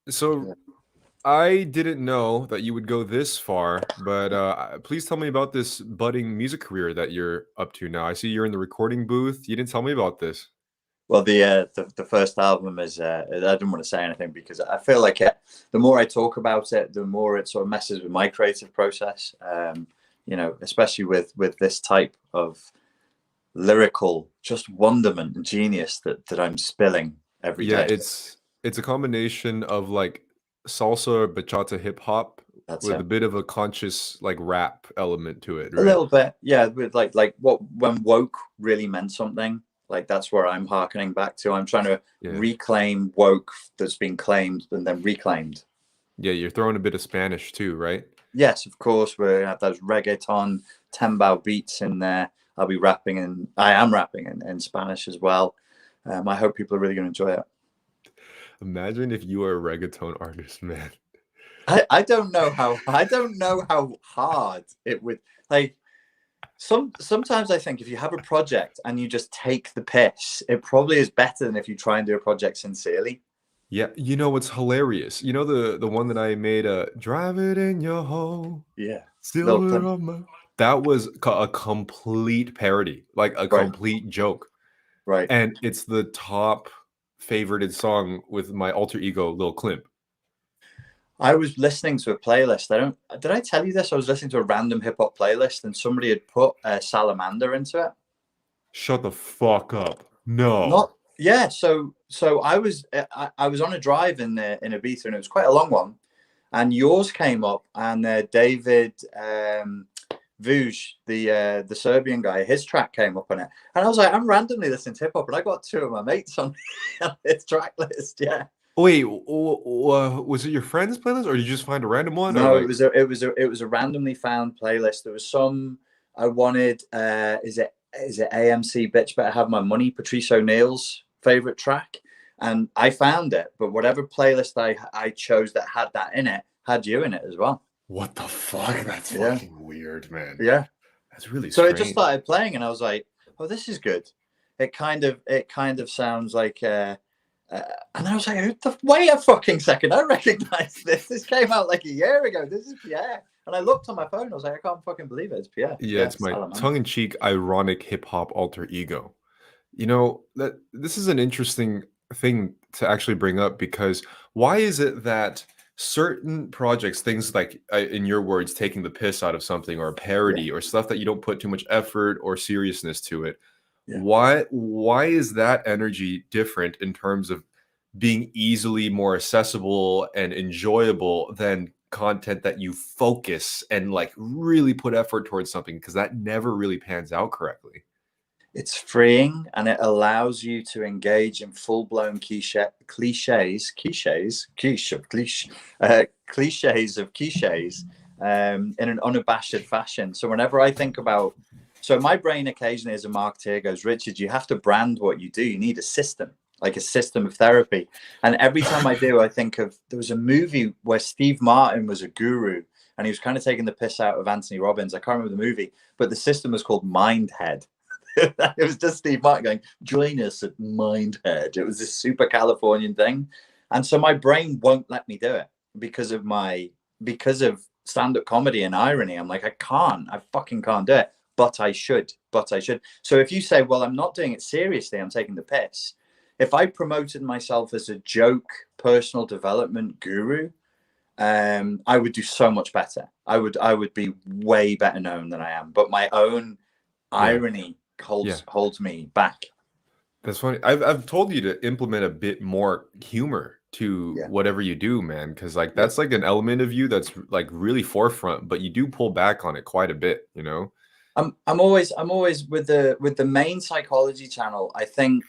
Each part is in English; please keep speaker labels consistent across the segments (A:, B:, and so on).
A: So I didn't know that you would go this far, but please tell me about this budding music career that you're up to now. I see you're in the recording booth. You didn't tell me about this.
B: Well, the first album is I didn't want to say anything because I feel like the more I talk about it, the more it sort of messes with my creative process. Especially with this type of lyrical just wonderment and genius that I'm spilling every
A: Yeah,
B: day.
A: it's a combination of like salsa or bachata hip hop
B: That's
A: with
B: it.
A: a bit of a conscious like rap element to it,
B: A
A: right?
B: little bit, yeah. With like what when woke really meant something. Like that's where I'm harkening back to. I'm trying to
A: Yeah.
B: reclaim woke that's been claimed and then reclaimed.
A: Yeah, you're throwing a bit of Spanish too, right?
B: Yes, of course, we have those reggaeton tembao beats in there. I'll be rapping and I am rapping in Spanish as well. I hope people are really going to enjoy it.
A: Imagine if you were a reggaeton artist, man.
B: I don't know how hard it would like sometimes I think if you have a project and you just take the piss, it probably is better than if you try and do a project sincerely.
A: Yeah, you know what's hilarious? You know the one that I made, "Drive it in your hole,
B: Yeah. Little
A: silver
B: Kim.
A: on my" that was a complete parody, like a
B: Right,
A: complete joke,
B: right.
A: and it's the top favorited song with my alter ego, Lil Klimp.
B: I was listening to a playlist. Did I tell you this? I was listening to a random hip hop playlist and somebody had put Salamander into it.
A: Shut the fuck up. No.
B: Not yeah. So I was on a drive in Ibiza and it was quite a long one. And yours came up and David Vuj, the Serbian guy, his track came up on it, and I was like, I'm randomly listening to hip hop, and I got two of my mates on his track list. Yeah.
A: Wait, was it your friend's playlist, or did you just find a random one, or
B: No,
A: like
B: it was a randomly found playlist. There was some I wanted. Is it AMC Bitch Better Have My Money? Patrice O'Neill's favorite track, and I found it. But whatever playlist I chose that had that in it had you in it as well.
A: what the fuck? That's
B: Yeah,
A: fucking weird, man.
B: yeah.
A: That's really
B: So it just
A: strange.
B: started playing, and I was like, "Oh, this is good." It kind of sounds like. And I was like, wait a fucking second, I recognize this. This came out like a year ago. This is Pierre. And I looked on my phone. I was like, I can't fucking believe it. It's Pierre.
A: Yeah,
B: Yeah,
A: it's my
B: Salamander.
A: tongue-in-cheek, ironic hip hop alter ego. You know, that this is an interesting thing to actually bring up because why is it that certain projects, things like, in your words, taking the piss out of something or a
B: Yeah,
A: parody or stuff that you don't put too much effort or seriousness to it,
B: yeah.
A: why is that energy different in terms of being easily more accessible and enjoyable than content that you focus and like really put effort towards something because that never really pans out correctly.
B: It's freeing and it allows you to engage in full blown cliches of cliches in an unabashed fashion. So whenever I think about, so my brain occasionally as a marketeer goes, Richard, you have to brand what you do. You need a system, like a system of therapy. And every time I do, I think of, there was a movie where Steve Martin was a guru and he was kind of taking the piss out of Anthony Robbins. I can't remember the movie, but the system was called Mindhead. It was just Steve Martin going, join us at Mindhead. It was this super Californian thing. And so my brain won't let me do it because of stand-up comedy and irony. I'm like, I fucking can't do it. But I should. So if you say, well, I'm not doing it seriously, I'm taking the piss. If I promoted myself as a joke personal development guru, I would do so much better. I would be way better known than I am. But my own
A: Yeah.
B: irony
A: Yeah.
B: holds me back.
A: That's funny. I've told you to implement a bit more humor to
B: Yeah,
A: whatever you do, man, because like
B: yeah.
A: that's like an element of you that's like really forefront, but you do pull back on it quite a bit, you know?
B: I'm always with the main psychology channel. I think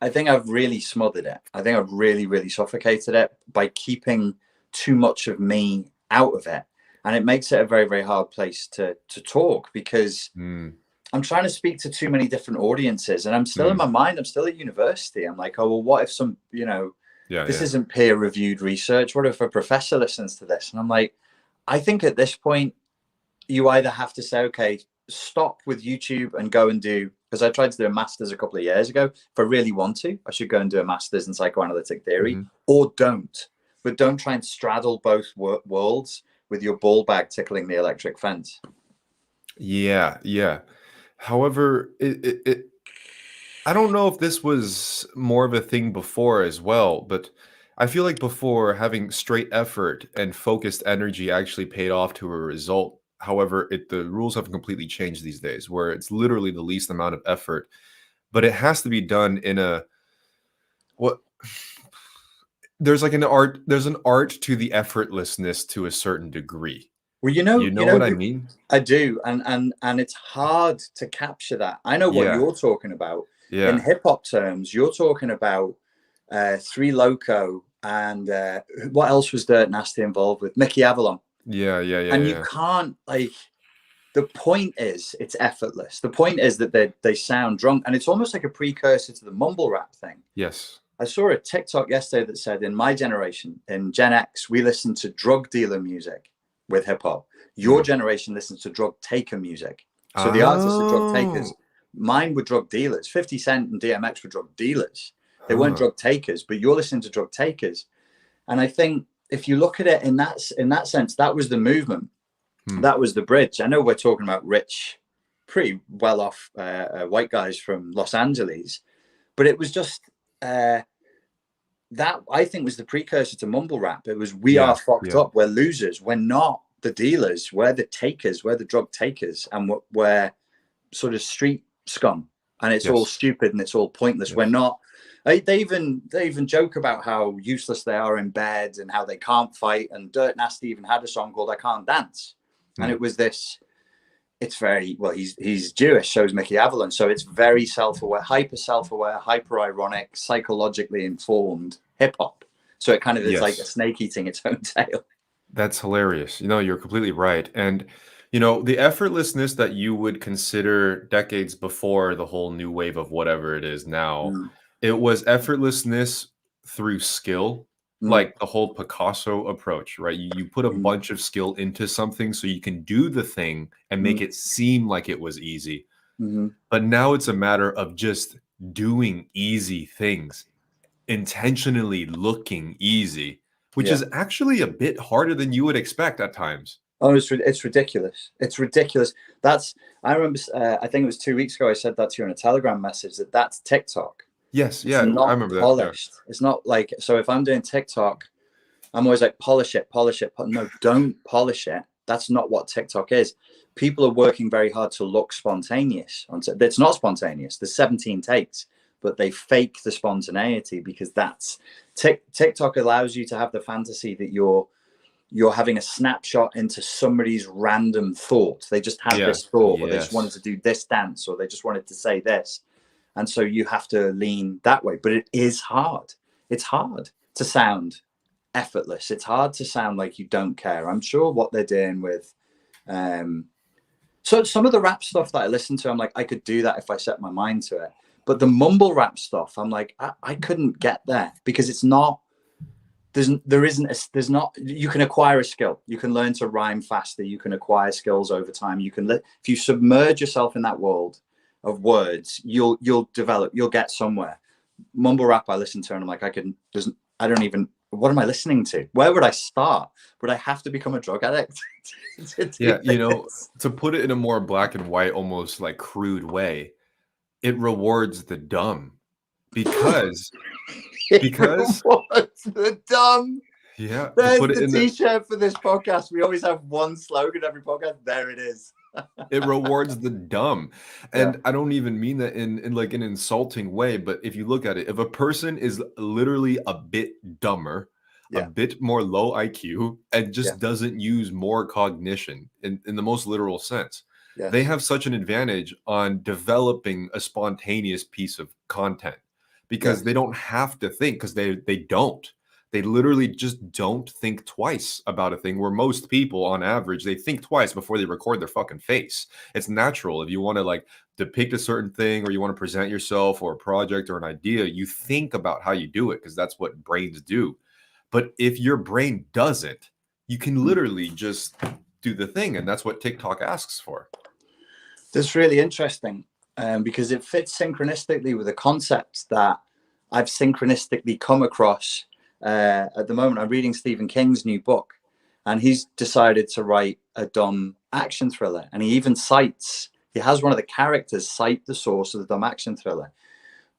B: I've really smothered it. I think I've really suffocated it by keeping too much of me out of it, and it makes it a very hard place to talk because
A: Mm,
B: I'm trying to speak to too many different audiences, and I'm still in
A: mm.
B: my mind. I'm still at university. I'm like, oh well, what if
A: Yeah,
B: this
A: yeah.
B: isn't peer reviewed research? What if a professor listens to this? And I'm like, I think at this point you either have to say, okay, stop with YouTube and go and do, because I tried to do a master's a couple of years ago. If I really want to, I should go and do a master's in psychoanalytic theory,
A: Mhm.
B: or don't. but don't try and straddle both worlds with your ball bag tickling the electric fence.
A: Yeah, yeah. However, I don't know if this was more of a thing before as well, but I feel like before having straight effort and focused energy actually paid off to a result. However, the rules have completely changed these days, where it's literally the least amount of effort, but it has to be done in a what there's an art to the effortlessness to a certain degree.
B: Well,
A: You know what I mean?
B: I do, and it's hard to capture that. I know what
A: Yeah,
B: you're talking about. In
A: yeah,
B: hip hop terms, you're talking about Three Loco and what else was Dirt Nasty involved with? Mickey Avalon.
A: yeah, yeah, yeah,
B: And you
A: yeah.
B: can't like. The point is, it's effortless. The point is that they sound drunk, and it's almost like a precursor to the mumble rap thing.
A: Yes.
B: I saw a TikTok yesterday that said, in my generation, in Gen X, we listen to drug dealer music with hip hop. Your
A: Mm.
B: generation listens to drug taker music. So the artists are drug takers.
A: Oh,
B: Mine were drug dealers. 50 Cent and DMX were drug dealers. They weren't
A: huh.
B: drug takers, but you're listening to drug takers. And I think if you look at it in that sense, that was the movement.
A: Hmm.
B: That was the bridge. I know we're talking about rich, pretty well off white guys from Los Angeles, but it was just that I think was the precursor to mumble rap. It was we are
A: Yeah,
B: fucked
A: yeah.
B: up. We're losers. We're not the dealers. We're the takers. We're the drug takers, and we're sort of street scum. And it's all
A: Yes,
B: stupid and it's all pointless. We're
A: yes.
B: not. They even joke about how useless they are in bed and how they can't fight. And Dirt Nasty even had a song called "I Can't Dance," and
A: Hmm.
B: it was this. It's very well. He's Jewish, so is Mickey Avalon. So it's very self-aware, hyper ironic, psychologically informed hip hop. So it kind of is like a
A: Yes.
B: snake eating its own tail.
A: That's hilarious. You know, you're completely right. And, you know, the effortlessness that you would consider decades before the whole new wave of whatever it is now,
B: Mm,
A: it was effortlessness through skill,
B: mm,
A: like the whole Picasso approach, right? You put a
B: mm,
A: bunch of skill into something so you can do the thing and make
B: mm,
A: it seem like it was easy.
B: mm,
A: But now it's a matter of just doing easy things, intentionally looking easy, which
B: yeah.
A: is actually a bit harder than you would expect at times.
B: Oh, it's ridiculous. It's ridiculous. That's I remember. I think it was 2 weeks ago. I said that to you in a Telegram message. That's TikTok.
A: Yes,
B: It's
A: yeah, I
B: not
A: remember that. Yeah.
B: polished. It's not like so. If I'm doing TikTok, I'm always like polish it, polish it. No, don't polish it. That's not what TikTok is. People are working very hard to look spontaneous. It's not spontaneous. There's 17 takes, but they fake the spontaneity because that's TikTok allows you to have the fantasy that you're having a snapshot into somebody's random thought. They just had
A: Yeah.
B: this thought, or they just wanted
A: Yes.
B: to do this dance, or they just wanted to say this. And so you have to lean that way. But it is hard. It's hard to sound effortless. It's hard to sound like you don't care. I'm sure what they're doing with so some of the rap stuff that I listen to, I'm like, I could do that if I set my mind to it. But the mumble rap stuff, I'm like, I couldn't get there because it's not there's not you can acquire a skill, you can learn to rhyme faster, you can acquire skills over time, you can if you submerge yourself in that world of words, you'll develop, you'll get somewhere. Mumble rap I listen to and I'm like, I don't even, what am I listening to? Where would I start? Would I have to become a drug addict to do
A: Yeah, you know,
B: this?
A: to put it in a more black and white, almost like crude way, it rewards the dumb because
B: It
A: because
B: rewards the dumb.
A: yeah, to
B: There's
A: put it
B: the
A: in the
B: t-shirt for this podcast. We always have one slogan every podcast. There it is.
A: it rewards the dumb.
B: Yeah.
A: And I don't even mean that in like an insulting way, but if you look at it, if a person is literally a bit dumber, a
B: Yeah.
A: bit more low IQ, and
B: Yeah.
A: just doesn't use more cognition in the most literal sense, they
B: Yes.
A: have such an advantage on developing a spontaneous piece of content because
B: Yes.
A: they don't have to think because they don't. They literally just don't think twice about a thing where most people on average they think twice before they record their fucking face. It's natural if you want to like depict a certain thing or you want to present yourself or a project or an idea, you think about how you do it because that's what brains do. But if your brain doesn't, you can
B: Mm.
A: literally just do the thing and that's what TikTok asks for.
B: That's really interesting because it fits synchronistically with a concept that I've synchronistically come across at the moment, I'm reading Stephen King's new book, and he's decided to write a dumb action thriller. And he has one of the characters cite the source of the dumb action thriller.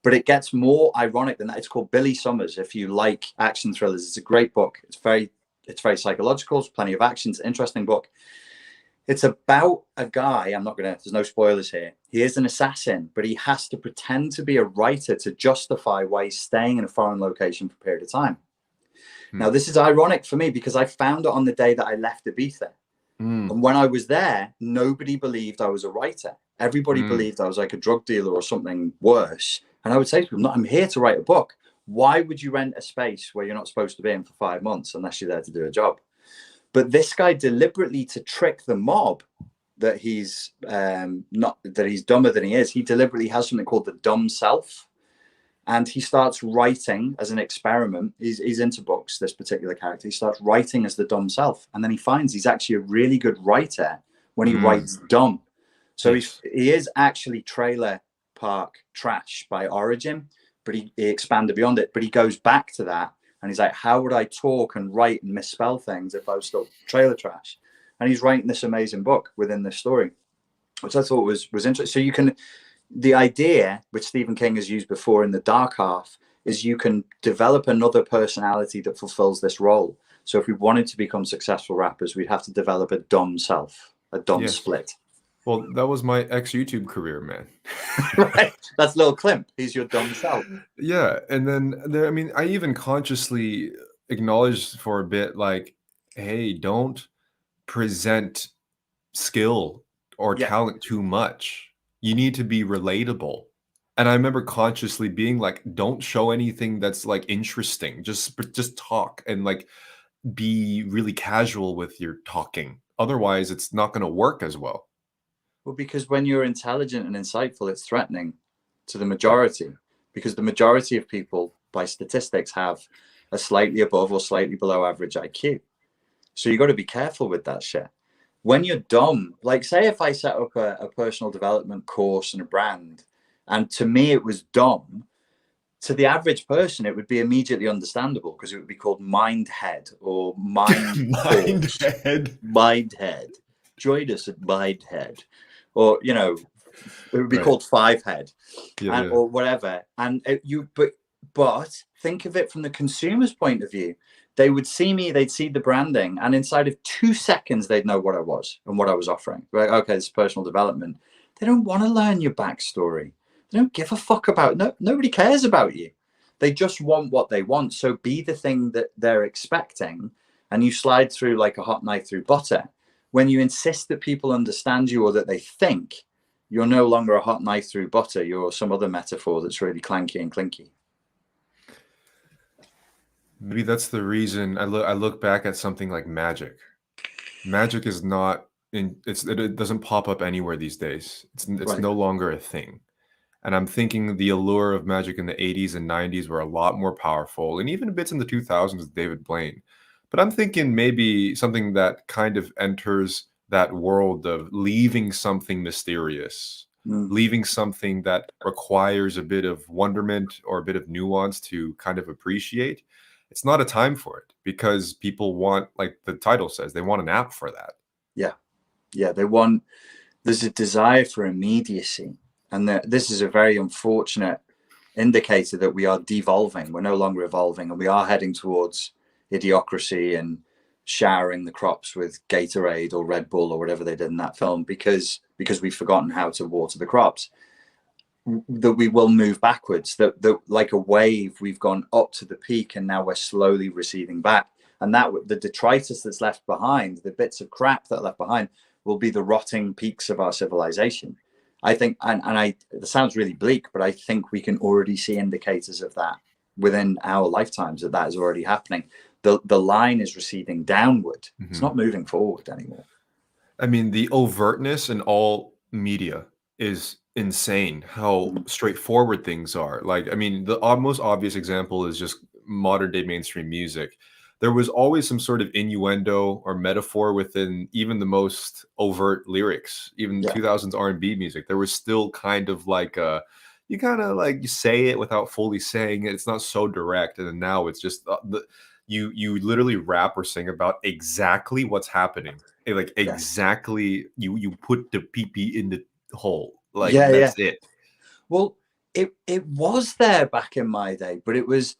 B: But it gets more ironic than that. It's called Billy Summers. If you like action thrillers, it's a great book. It's very psychological. There's plenty of action. It's an interesting book. It's about a guy. There's no spoilers here. He is an assassin, but he has to pretend to be a writer to justify why he's staying in a foreign location for a period of time. Now, this is ironic for me because I found it on the day that I left Ibiza. And when I was there, nobody believed I was a writer. Everybody believed I was like a drug dealer or something worse. And I would say to people, I'm here to write a book. Why would you rent a space where you're not supposed to be in for 5 months unless you're there to do a job? But this guy deliberately, to trick the mob that he's dumber than he is, he deliberately has something called the dumb self. And he starts writing as an experiment. He's into books, this particular character. He starts writing as the dumb self. And then he finds he's actually a really good writer when he writes dumb. So he is actually trailer park trash by origin, but he expanded beyond it. But he goes back to that. And he's like, how would I talk and write and misspell things if I was still trailer trash? And he's writing this amazing book within this story, which I thought was interesting. So you can... The idea, which Stephen King has used before in The Dark Half, is you can develop another personality that fulfills this role. So if we wanted to become successful rappers, we'd have to develop a dumb self, a dumb split.
A: Well, that was my ex-YouTube career, man.
B: Right. That's Lil Klimp. He's your dumb self.
A: Yeah. And then, I even consciously acknowledged for a bit, like, hey, don't present skill or talent too much. You need to be relatable. And I remember consciously being like, don't show anything that's like interesting. Just talk and like be really casual with your talking. Otherwise, it's not going to work as well.
B: Well, because when you're intelligent and insightful, it's threatening to the majority, because the majority of people, by statistics, have a slightly above or slightly below average IQ. So you got to be careful with that shit. When you're dumb, like say if I set up a personal development course and a brand, and to me it was dumb, to the average person it would be immediately understandable because it would be called Mindhead or Mindhead. Join us at Mindhead, or it would be called Fivehead, or whatever. And but think of it from the consumer's point of view. They would see me, they'd see the branding, and inside of 2 seconds, they'd know what I was and what I was offering. Right? Okay, this is personal development. They don't want to learn your backstory. They don't give a fuck about it. Nobody cares about you. They just want what they want. So be the thing that they're expecting, and you slide through like a hot knife through butter. When you insist that people understand you or that they think, you're no longer a hot knife through butter. You're some other metaphor that's really clanky and clinky.
A: Maybe that's the reason I look back at something like Magic. Magic is not it doesn't pop up anywhere these days. It's no longer a thing. And I'm thinking the allure of Magic in the 80s and 90s were a lot more powerful, and even bits in the 2000s with David Blaine. But I'm thinking maybe something that kind of enters that world of leaving something mysterious, leaving something that requires a bit of wonderment or a bit of nuance to kind of appreciate. It's not a time for it because people want, like the title says, they want an app for that.
B: Yeah. There's a desire for immediacy. And this is a very unfortunate indicator that we are devolving. We're no longer evolving, and we are heading towards idiocracy and showering the crops with Gatorade or Red Bull or whatever they did in that film because we've forgotten how to water the crops. That we will move backwards, that like a wave, we've gone up to the peak and now we're slowly receding back. And that the detritus that's left behind, the bits of crap that are left behind, will be the rotting peaks of our civilization. I think, it sounds really bleak, but I think we can already see indicators of that within our lifetimes, that is already happening. The line is receding downward. It's not moving forward anymore.
A: I mean, the overtness in all media is insane, how straightforward things are. Like, I mean, the most obvious example is just modern day mainstream music. There was always some sort of innuendo or metaphor within even the most overt lyrics, even 2000s R&B music. There was still kind of like a, you kind of like you say it without fully saying it. It's not so direct, and then now it's just you literally rap or sing about exactly what's happening. Like exactly, you put the pee in the hole. Like that's it.
B: Well, it was there back in my day, but it was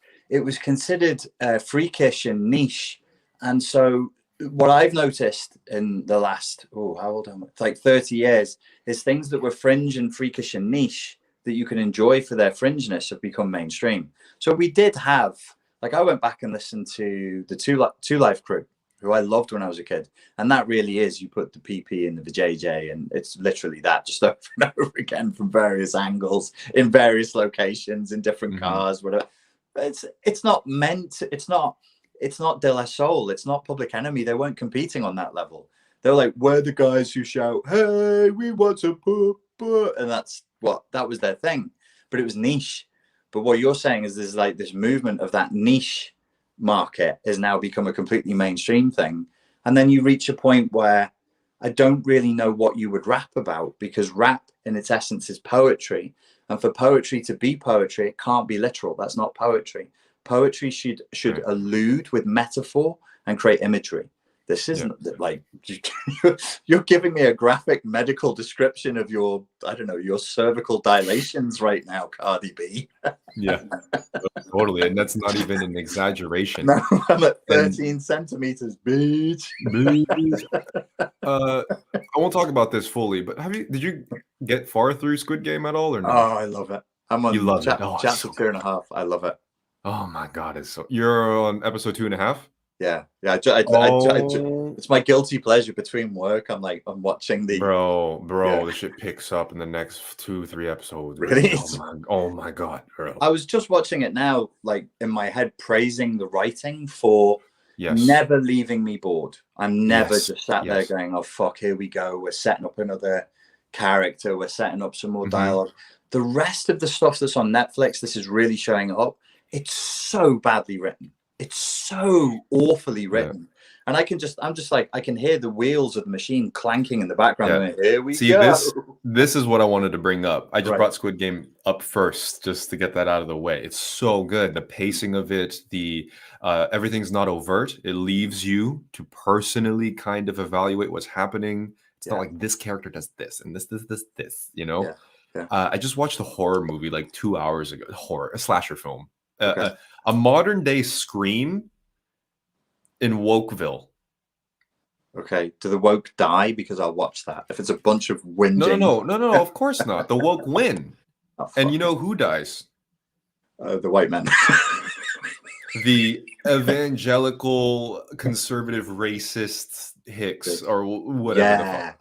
B: considered freakish and niche. And so what I've noticed in the last how old am I? Like 30 years is things that were fringe and freakish and niche that you can enjoy for their fringeness have become mainstream. So we did have, like, I went back and listened to the Two Life Crew, who I loved when I was a kid. And that really is, you put the PP in the JJ, and it's literally that, just over and over again from various angles, in various locations, in different cars, whatever. It's not meant, it's not De La Soul, it's not Public Enemy. They weren't competing on that level. They're like, we're the guys who shout, hey, we want to put, and that was their thing. But it was niche. But what you're saying is there's like this movement of that niche market has now become a completely mainstream thing. And then you reach a point where I don't really know what you would rap about, because rap in its essence is poetry. And for poetry to be poetry, it can't be literal. That's not poetry. Poetry should allude with metaphor and create imagery. This isn't like you're giving me a graphic medical description of your, I don't know, your cervical dilations right now, Cardi B.
A: Yeah, totally. And that's not even an exaggeration.
B: No, I'm at 13 centimeters, bitch.
A: I won't talk about this fully, but did you get far through Squid Game at all or no?
B: Oh, I love it. I'm on chapter 2.5. I love it.
A: Oh my God, you're on episode 2.5?
B: Yeah. It's my guilty pleasure between work. I'm watching the
A: the shit picks up in the next 2-3 episodes.
B: Really?
A: Oh my God, bro.
B: I was just watching it now, like in my head, praising the writing for never leaving me bored. I'm never just sat there going, oh fuck, here we go. We're setting up another character. We're setting up some more dialogue. The rest of the stuff that's on Netflix, this is really showing up. It's so badly written. It's so awfully written. And I'm just like, I can hear the wheels of the machine clanking in the background. And here we go.
A: This is what I wanted to bring up. I just brought Squid Game up first, just to get that out of the way. It's so good. The pacing of it, everything's not overt. It leaves you to personally kind of evaluate what's happening. It's not like this character does this and this, you know? I just watched a horror movie like 2 hours ago. A slasher film. A modern day Scream in Wokeville.
B: Okay. Do the woke die? Because I'll watch that. If it's a bunch of whinging.
A: No, of course not. The woke win. And you know who dies?
B: The white men.
A: The evangelical, conservative, racist Hicks or whatever the fuck.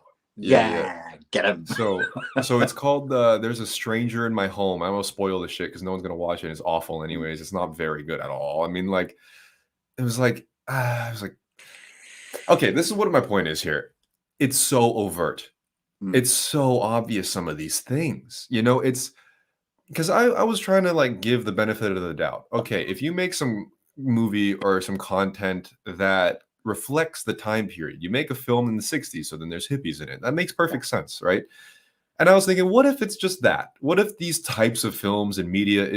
B: Get him.
A: So it's called There's a Stranger in My Home. I won't spoil the shit because no one's gonna watch it. It's awful anyways. It's not very good at all. I mean, like, I was like, okay, this is what my point is here. It's so overt. It's so obvious, some of these things. You know, it's because I was trying to like give the benefit of the doubt. Okay, if you make some movie or some content that reflects the time period, you make a film in the 60s, so then there's hippies in it. That makes perfect sense, right? And I was thinking, what if it's just that? What if these types of films and media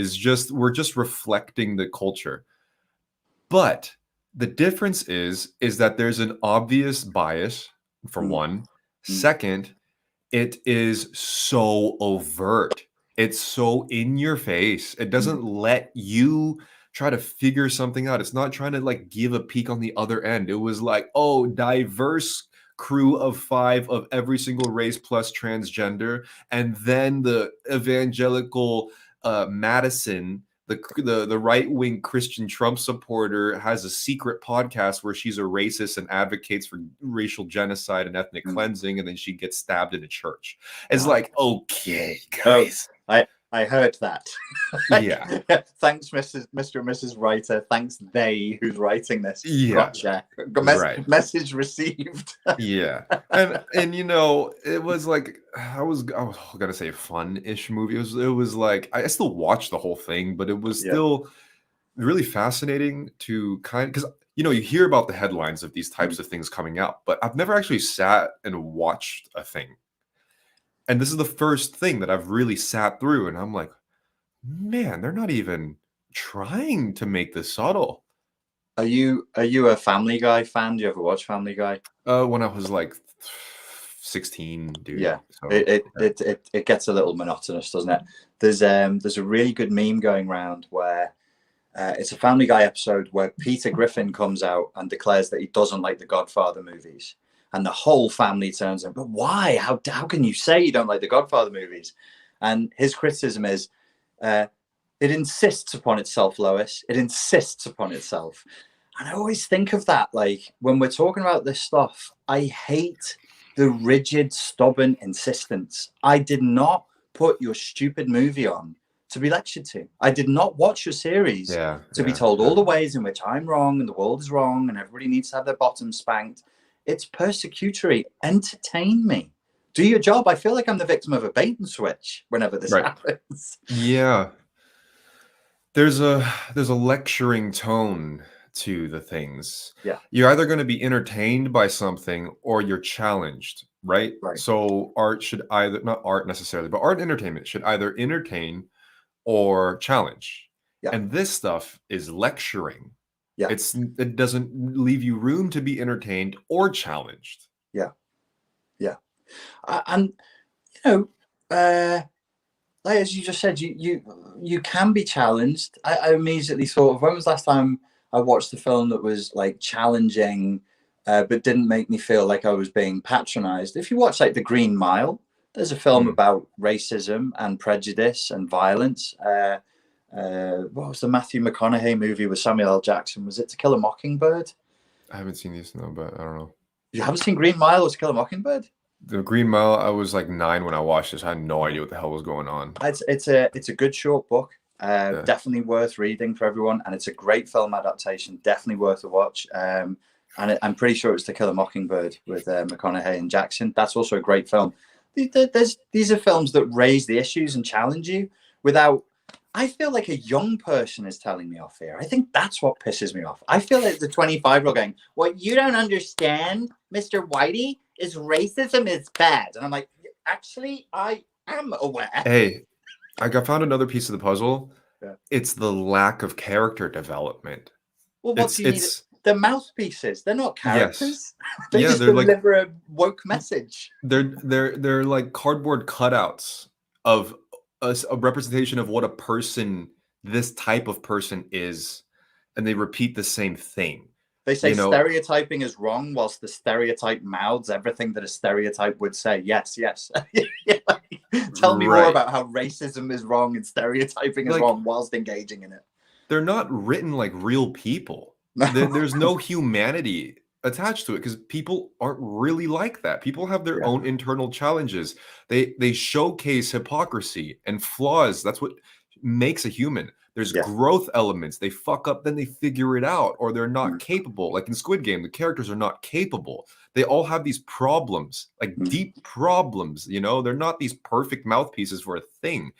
A: we're just reflecting the culture? But the difference is that there's an obvious bias, for one. Second, it is so overt. It's so in your face. It doesn't let you try to figure something out. It's not trying to like give a peek on the other end. It was like, oh, diverse crew of 5 of every single race plus transgender, and then the evangelical Madison, the right-wing Christian Trump supporter, has a secret podcast where she's a racist and advocates for racial genocide and ethnic cleansing, and then she gets stabbed in a church. It's like, okay, guys.
B: I heard that.
A: Yeah.
B: Thanks, Mr. and Mrs. Writer. Thanks, they who's writing this.
A: Yeah.
B: Gotcha. Message received.
A: Yeah. And you know, it was like I was gonna say fun-ish movie. It was like I still watched the whole thing, but it was still really fascinating to because you know, you hear about the headlines of these types of things coming out, but I've never actually sat and watched a thing. And this is the first thing that I've really sat through, and I'm like, man, they're not even trying to make this subtle.
B: Are you a Family Guy fan? Do you ever watch Family Guy?
A: When I was like 16, dude.
B: Yeah,
A: So
B: it gets a little monotonous, doesn't it? There's a really good meme going around where it's a Family Guy episode where Peter Griffin comes out and declares that he doesn't like the Godfather movies, and the whole family turns in. But why? How can you say you don't like the Godfather movies? And his criticism is, it insists upon itself, Lois. It insists upon itself. And I always think of that, like when we're talking about this stuff, I hate the rigid, stubborn insistence. I did not put your stupid movie on to be lectured to. I did not watch your series to be told all the ways in which I'm wrong and the world is wrong and everybody needs to have their bottom spanked. It's persecutory. Entertain me. Do your job. I feel like I'm the victim of a bait and switch whenever this happens.
A: Yeah. There's a lecturing tone to the things.
B: Yeah.
A: You're either going to be entertained by something or you're challenged, right? So art should either, not art necessarily, but art and entertainment should either entertain or challenge.
B: Yeah.
A: And this stuff is lecturing.
B: Yeah.
A: It doesn't leave you room to be entertained or challenged.
B: Yeah. Yeah. And like as you just said, you can be challenged. I immediately thought of, when was the last time I watched a film that was like challenging, but didn't make me feel like I was being patronized. If you watch like The Green Mile, there's a film about racism and prejudice and violence. What was the Matthew McConaughey movie with Samuel L. Jackson? Was it To Kill a Mockingbird?
A: I haven't seen these, no, but I don't know.
B: You haven't seen Green Mile or To Kill a Mockingbird?
A: The Green Mile, I was like 9 when I watched this. I had no idea what the hell was going on.
B: It's a good short book. Definitely worth reading for everyone, and it's a great film adaptation. Definitely worth a watch. And I'm pretty sure it's To Kill a Mockingbird with McConaughey and Jackson. That's also a great film. These are films that raise the issues and challenge you without. I feel like a young person is telling me off here. I think that's what pisses me off. I feel like the 25-year-old going, "What you don't understand, Mr. Whitey, is racism is bad." And I'm like, actually, I am aware.
A: Hey, I found another piece of the puzzle.
B: Yeah.
A: It's the lack of character development.
B: Well, what do you need? They're mouthpieces. They're not characters. Yes. They just deliver a woke message.
A: They're like cardboard cutouts of a representation of what a person, this type of person is, and they repeat the same thing.
B: They say stereotyping is wrong, whilst the stereotype mouths everything that a stereotype would say. Yes. Tell me more about how racism is wrong and stereotyping is wrong whilst engaging in it.
A: They're not written like real people. There's no humanity attached to it because people aren't really like that. People have their own internal challenges. They showcase hypocrisy and flaws. That's what makes a human. There's growth elements. They fuck up, then they figure it out, or they're not capable. Like in Squid Game, the characters are not capable. They all have these problems, like deep problems. They're not these perfect mouthpieces for a thing.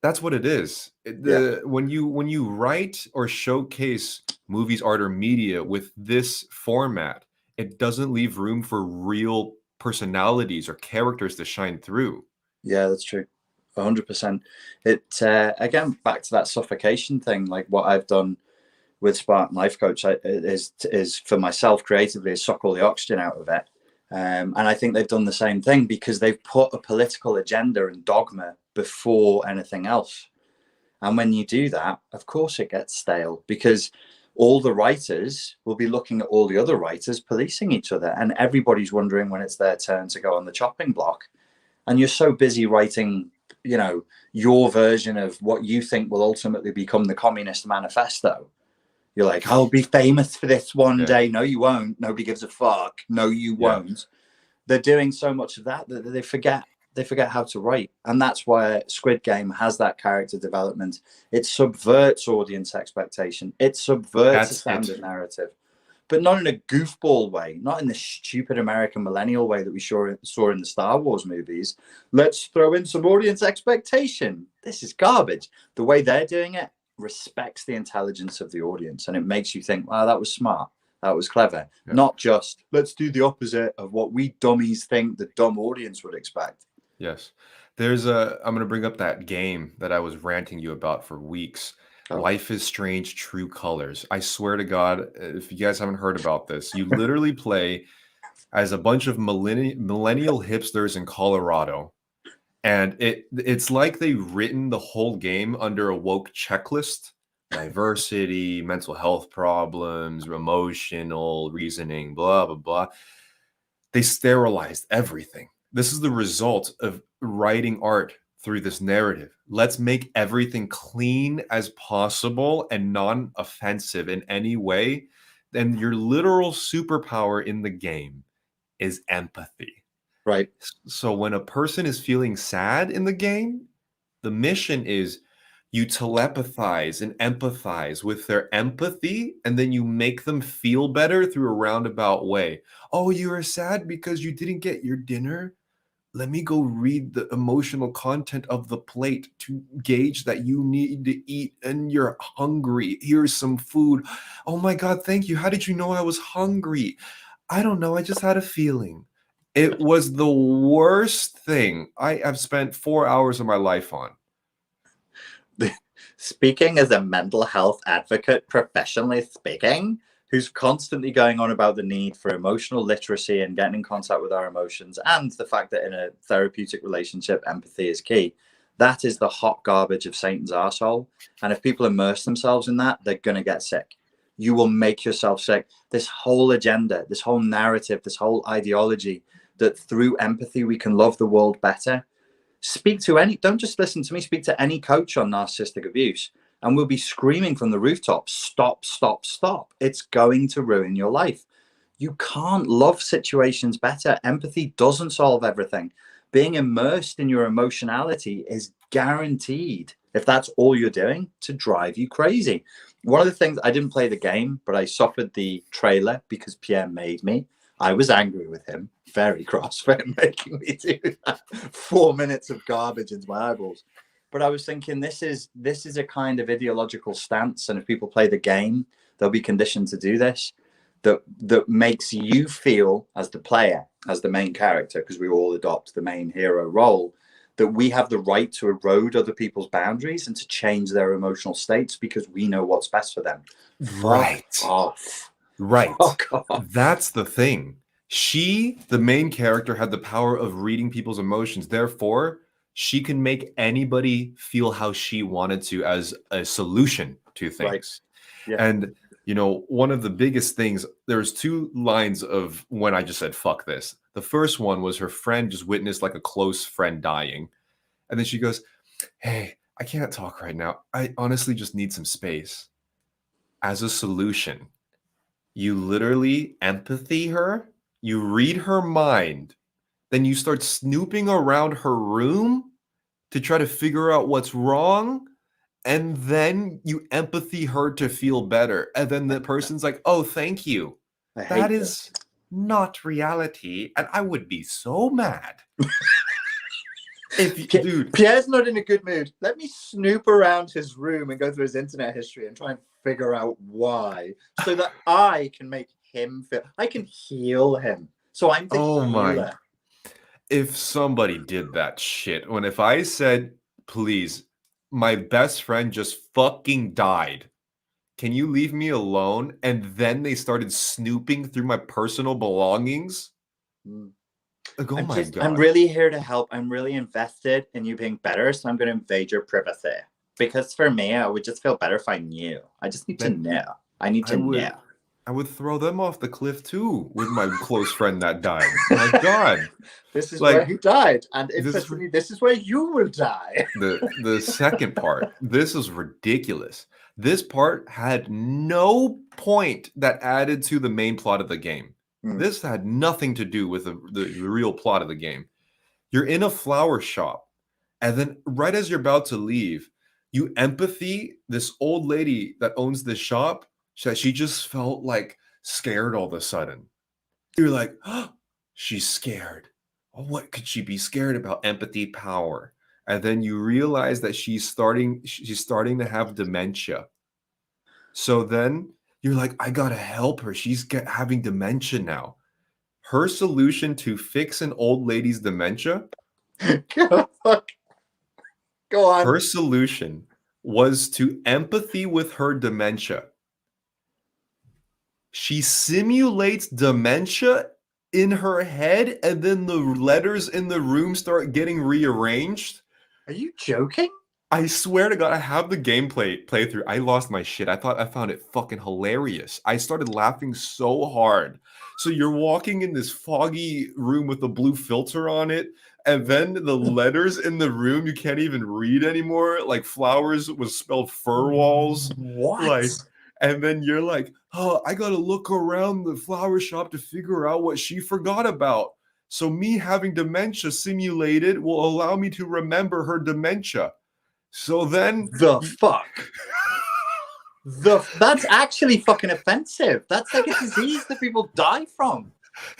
A: That's what it is. When you write or showcase movies, art, or media with this format, it doesn't leave room for real personalities or characters to shine through.
B: Yeah, that's true. 100%. It again, back to that suffocation thing. Like what I've done with Spartan Life Coach is for myself creatively is suck all the oxygen out of it. And I think they've done the same thing because they've put a political agenda and dogma before anything else. And when you do that, of course it gets stale because all the writers will be looking at all the other writers policing each other, and everybody's wondering when it's their turn to go on the chopping block. And you're so busy writing, your version of what you think will ultimately become the Communist Manifesto. You're like, I'll be famous for this one day. No, you won't. Nobody gives a fuck. No, you won't. They're doing so much of that they forget how to write. And that's why Squid Game has that character development. It subverts audience expectation. It subverts the standard narrative, but not in a goofball way, not in the stupid American millennial way that we saw in the Star Wars movies. Let's throw in some audience expectation. This is garbage. The way they're doing it respects the intelligence of the audience, and it makes you think, wow, that was smart. That was clever. Not just, let's do the opposite of what we dummies think the dumb audience would expect.
A: Yes. I'm going to bring up that game that I was ranting you about for weeks.
B: Oh,
A: Life is Strange True Colors. I swear to God, if you guys haven't heard about this, you literally play as a bunch of millennial hipsters in Colorado. And it's like they've written the whole game under a woke checklist: diversity, mental health problems, emotional reasoning, blah, blah, blah. They sterilized everything. This is the result of writing art through this narrative. Let's make everything clean as possible and non-offensive in any way. Then your literal superpower in the game is empathy.
B: right.
A: So when a person is feeling sad in the game, the mission is you telepathize and empathize with their empathy, and then you make them feel better through a roundabout way. Oh, you are sad because you didn't get your dinner? Let me go read the emotional content of the plate to gauge that you need to eat and you're hungry. Here's some food. Oh my God, thank you. How did you know I was hungry? I don't know. I just had a feeling. It was the worst thing I have spent 4 hours of my life on.
B: Speaking as a mental health advocate, professionally speaking, who's constantly going on about the need for emotional literacy and getting in contact with our emotions, and the fact that in a therapeutic relationship, empathy is key. That is the hot garbage of Satan's arsehole. And if people immerse themselves in that, they're going to get sick. You will make yourself sick. This whole agenda, this whole narrative, this whole ideology that through empathy we can love the world better. Speak to any, don't just listen to me, speak to any coach on narcissistic abuse, and we'll be screaming from the rooftops, stop, stop, stop. It's going to ruin your life. You can't love situations better. Empathy doesn't solve everything. Being immersed in your emotionality is guaranteed, if that's all you're doing, to drive you crazy. One of the things, I didn't play the game, but I suffered the trailer because Pierre made me. I was angry with him, very cross for him making me do that. 4 minutes of garbage into my eyeballs. But I was thinking, this is a kind of ideological stance, and if people play the game, they'll be conditioned to do this. That makes you feel, as the player, as the main character, because we all adopt the main hero role, that we have the right to erode other people's boundaries and to change their emotional states because we know what's best for them.
A: Right.
B: Fuck off.
A: Right.
B: Fuck off.
A: That's the thing. She, the main character, had the power of reading people's emotions. Therefore, she can make anybody feel how she wanted to as a solution to things.
B: Right. Yeah.
A: And, you know, one of the biggest things, there's two lines of when I just said, fuck this. The first one was her friend just witnessed like a close friend dying. And then she goes, hey, I can't talk right now. I honestly just need some space. As a solution, you literally empathy her, you read her mind, then you start snooping around her room to try to figure out what's wrong, and then you empathy her to feel better. And then the person's like, oh, thank you. That is not reality. And I would be so mad. Dude,
B: Pierre's not in a good mood. Let me snoop around his room and go through his internet history and try and figure out why, so that I can make him feel, I can heal him. So I'm the healer.
A: My. If somebody did that shit, if I said, please, my best friend just fucking died, can you leave me alone? And then they started snooping through my personal belongings. Like, oh my God.
B: I'm really here to help. I'm really invested in you being better. So I'm going to invade your privacy. Because for me, I would just feel better if I knew. I just need to know. I need to know.
A: I would throw them off the cliff too with my close friend that died. My God.
B: This is where he died. And interestingly, this is where you will die.
A: The second part, this is ridiculous. This part had no point that added to the main plot of the game. This had nothing to do with the real plot of the game. You're in a flower shop, and then right as you're about to leave, you empathy this old lady that owns the shop. She just felt like scared all of a sudden. You're like, oh, she's scared. Oh, what could she be scared about? Empathy power. And then you realize that she's starting to have dementia. So then you're like, I gotta help her. She's having dementia now. Her solution to fix an old lady's dementia
B: Fuck. Go on.
A: Her solution was to empathy with her dementia. She simulates dementia in her head, and then the letters in the room start getting rearranged.
B: Are you joking?
A: I swear to God, I have the gameplay playthrough. I lost my shit. I found it fucking hilarious. I started laughing so hard. So you're walking in this foggy room with a blue filter on it, and then the letters in the room you can't even read anymore. Like flowers was spelled fur walls.
B: What?
A: Like, and then you're like, oh, I gotta look around the flower shop to figure out what she forgot about. So me having dementia simulated will allow me to remember her dementia. So then
B: the fuck? That's actually fucking offensive. That's like a disease that people die from.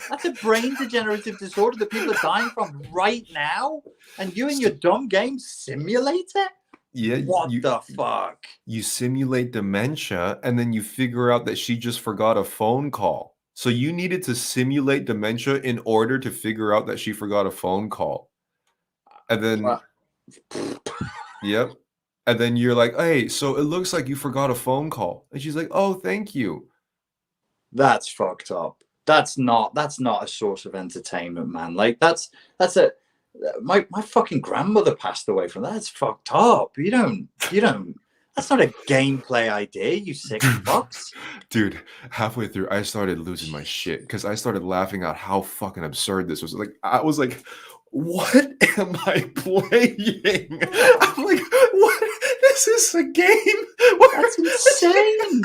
B: That's a brain degenerative disorder that people are dying from right now. And you in your dumb game simulate it?
A: Yeah.
B: What the fuck?
A: You simulate dementia, and then you figure out that she just forgot a phone call. So you needed to simulate dementia in order to figure out that she forgot a phone call. And then, yep. And then you're like, hey, so it looks like you forgot a phone call. And she's like, oh, thank you.
B: That's fucked up. That's not a source of entertainment, man. Like that's my fucking grandmother passed away from that. That's fucked up. You don't that's not a gameplay idea, you sick fucks.
A: Dude, halfway through, I started losing my shit because I started laughing at how fucking absurd this was. Like, I was like, what am I playing? I'm like, what? This is a game?
B: That's insane.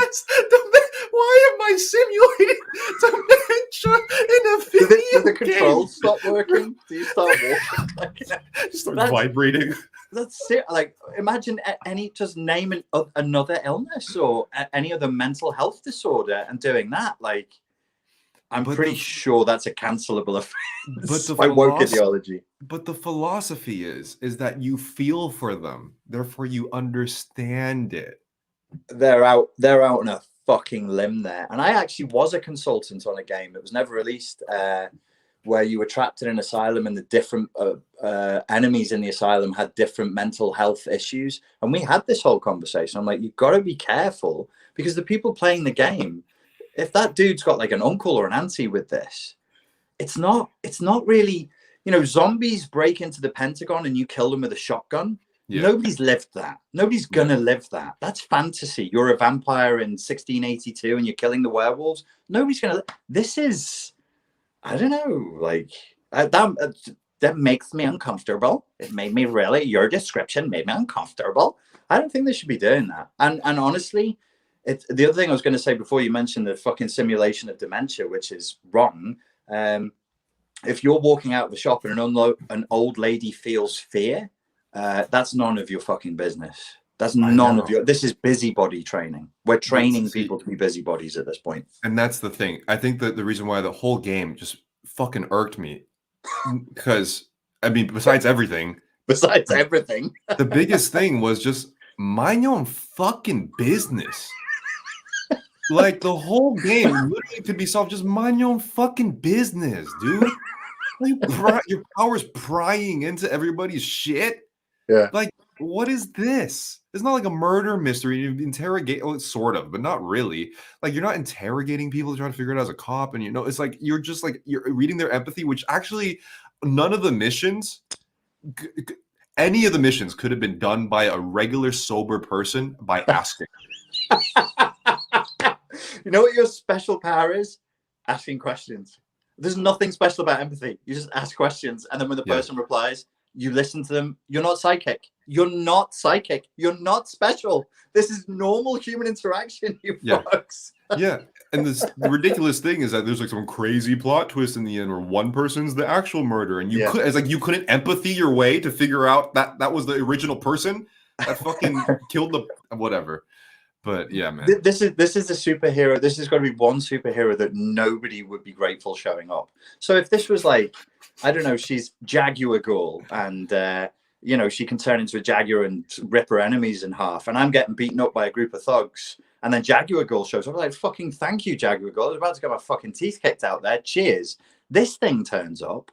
A: Why am I simulating dementia in a video
B: Did the controls stop working? Do you start walking?
A: Just start vibrating.
B: That's it. Like, imagine just name another illness or any other mental health disorder and doing that. Like, I'm pretty sure that's a cancelable offense by woke ideology.
A: But the philosophy is that you feel for them, therefore you understand it.
B: They're out on a fucking limb there. And I actually was a consultant on a game that was never released, where you were trapped in an asylum and the different enemies in the asylum had different mental health issues. And we had this whole conversation. I'm like, you've got to be careful because the people playing the game, if that dude's got like an uncle or an auntie with this, it's not really, zombies break into the Pentagon and you kill them with a shotgun. Yeah. Nobody's lived that. Nobody's gonna live that. That's fantasy. You're a vampire in 1682 and you're killing the werewolves. Nobody's gonna. This is, I don't know, like that makes me uncomfortable. It made me really. Your description made me uncomfortable. I don't think they should be doing that. And honestly, the other thing I was going to say before you mentioned the fucking simulation of dementia, which is wrong. If you're walking out of the shop and an old lady feels fear, that's none of your fucking business. That's none of your. This is busybody training. We're training people to be busybodies at this point.
A: And that's the thing. I think that the reason why the whole game just fucking irked me, because I mean, besides everything,
B: the
A: biggest thing was just mind your own fucking business. Like the whole game literally could be solved. Just mind your own fucking business, dude. Like, your power's prying into everybody's shit.
B: Yeah.
A: Like, what is this? It's not like a murder mystery. You interrogate, well, sort of, but not really. Like, you're not interrogating people trying to figure it out as a cop, and it's like you're just like you're reading their empathy, which actually none of the missions, any of the missions, could have been done by a regular sober person by asking.
B: You know what your special power is? Asking questions. There's nothing special about empathy. You just ask questions, and then when the person replies, you listen to them. You're not psychic. You're not psychic. You're not special. This is normal human interaction, you fucks.
A: Yeah. And the ridiculous thing is that there's like some crazy plot twist in the end where one person's the actual murderer, and you couldn't empathy your way to figure out that was the original person that fucking killed the whatever. But yeah, man.
B: This is a superhero. This is going to be one superhero that nobody would be grateful showing up. So if this was like, I don't know, she's Jaguar Girl, and she can turn into a jaguar and rip her enemies in half, and I'm getting beaten up by a group of thugs, and then Jaguar Girl shows up. I'm like, fucking thank you, Jaguar Girl. I was about to get my fucking teeth kicked out there. Cheers. This thing turns up.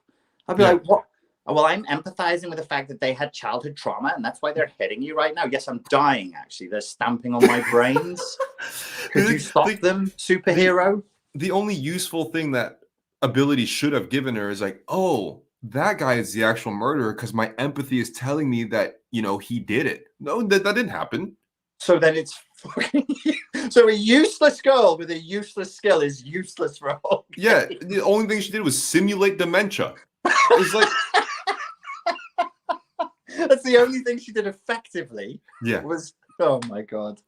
B: I'd be like, what? well, I'm empathizing with the fact that they had childhood trauma and that's why they're hitting you right now. Yes, I'm dying, actually. They're stamping on my brains. Could you stop them, superhero?
A: The only useful thing that ability should have given her is like, oh, that guy is the actual murderer because my empathy is telling me that, he did it. No, that didn't happen.
B: So then it's fucking... So a useless girl with a useless skill is useless for a whole game.
A: Yeah, the only thing she did was simulate dementia. It's like...
B: That's the only thing she did effectively.
A: Yeah.
B: Oh my God.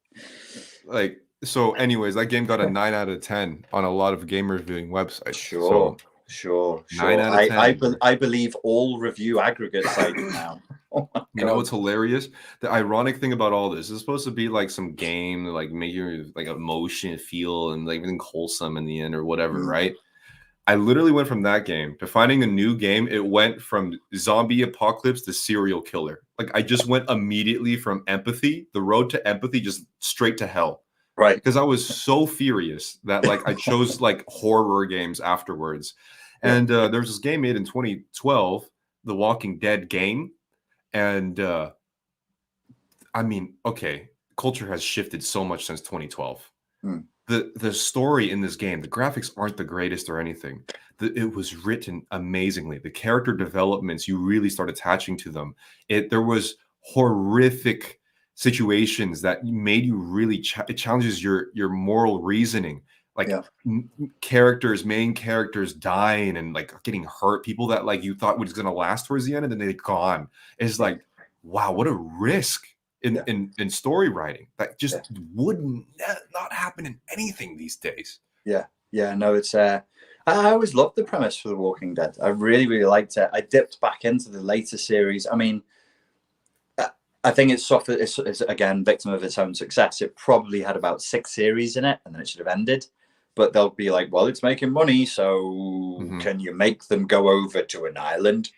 A: Like, so anyways, that game got a 9 out of 10 on a lot of game reviewing websites.
B: Sure.
A: 9 out of 10.
B: I believe all review aggregate sites now. Oh my God.
A: You know what's hilarious? The ironic thing about all this is supposed to be like some game, like make your like emotion feel and like everything wholesome in the end or whatever, right? I literally went from that game to finding a new game. It went from zombie apocalypse to serial killer. Like I just went immediately from empathy, the road to empathy, just straight to hell.
B: Right.
A: Because I was so furious that like I chose like horror games afterwards. And there was this game made in 2012, The Walking Dead game. And I mean, okay, culture has shifted so much since 2012. The story in this game, the graphics aren't the greatest or anything. It was written amazingly. The character developments, you really start attaching to them. There was horrific situations that made you really it challenges your moral reasoning. Like main characters dying and like getting hurt, people that like you thought was going to last towards the end and then they're gone. It's like, wow, what a risk in story writing that just would not happen in anything these days.
B: No, it's I always loved the premise for The Walking Dead. I really liked it. I dipped back into the later series. I mean, I think it's again victim of its own success. It probably had about 6 series in it and then it should have ended. But they'll be like, well, it's making money, so can you make them go over to an island?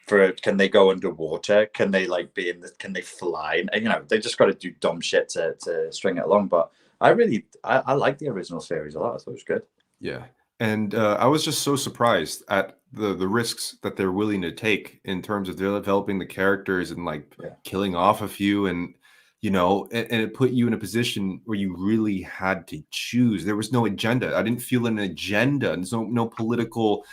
B: Can they go underwater? Can they like can they fly? And, they just got to do dumb shit to string it along. But I like the original series a lot. I thought it was good.
A: Yeah. And I was just so surprised at the risks that they're willing to take in terms of developing the characters and like killing off a few and and it put you in a position where you really had to choose. There was no agenda. I didn't feel an agenda. There's no political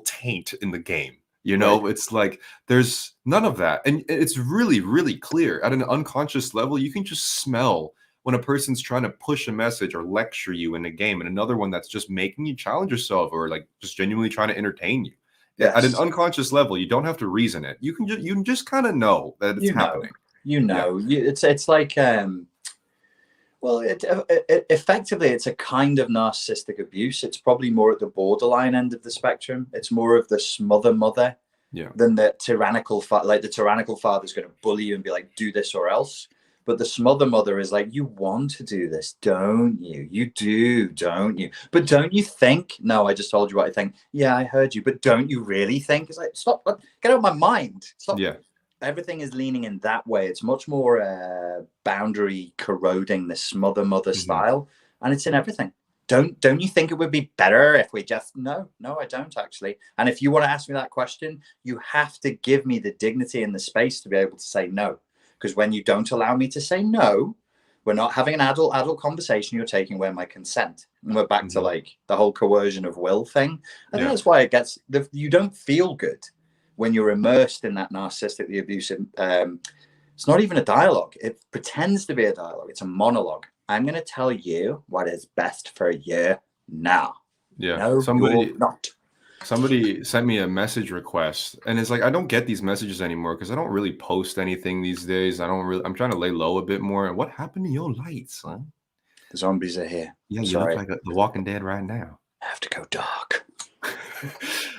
A: taint in the game. It's like there's none of that. And it's really, really clear at an unconscious level. You can just smell when a person's trying to push a message or lecture you in a game, and another one that's just making you challenge yourself or like just genuinely trying to entertain you. Yes. At an unconscious level, you don't have to reason it. You can just kind of know that it's happening.
B: It's like effectively it's a kind of narcissistic abuse. It's probably more at the borderline end of the spectrum. It's more of the smother mother than the tyrannical like the tyrannical father's going to bully you and be like, do this or else. But the smother mother is like, you want to do this, don't you? You do, don't you? But don't you think? No, I just told you what I think. Yeah, I heard you, but don't you really think? It's like, stop, get out of my mind. Stop.
A: Yeah.
B: Everything is leaning in that way. It's much more boundary corroding, the smother mother style, and it's in everything. Don't you think it would be better if we just no, I don't actually. And if you want to ask me that question, you have to give me the dignity and the space to be able to say no. Because when you don't allow me to say no, we're not having an adult conversation. You're taking away my consent, and we're back to like the whole coercion of will thing. I think that's why it gets. You don't feel good when you're immersed in that narcissistically abusive. It's not even a dialogue. It pretends to be a dialogue. It's a monologue. I'm going to tell you what is best for you now.
A: Yeah.
B: No, you're not.
A: Somebody sent me a message request, and it's like, I don't get these messages anymore because I don't really post anything these days. I'm trying to lay low a bit more. And what happened to your lights, son?
B: The zombies are here.
A: Yeah, you look like The Walking Dead right now.
B: I have to go dark.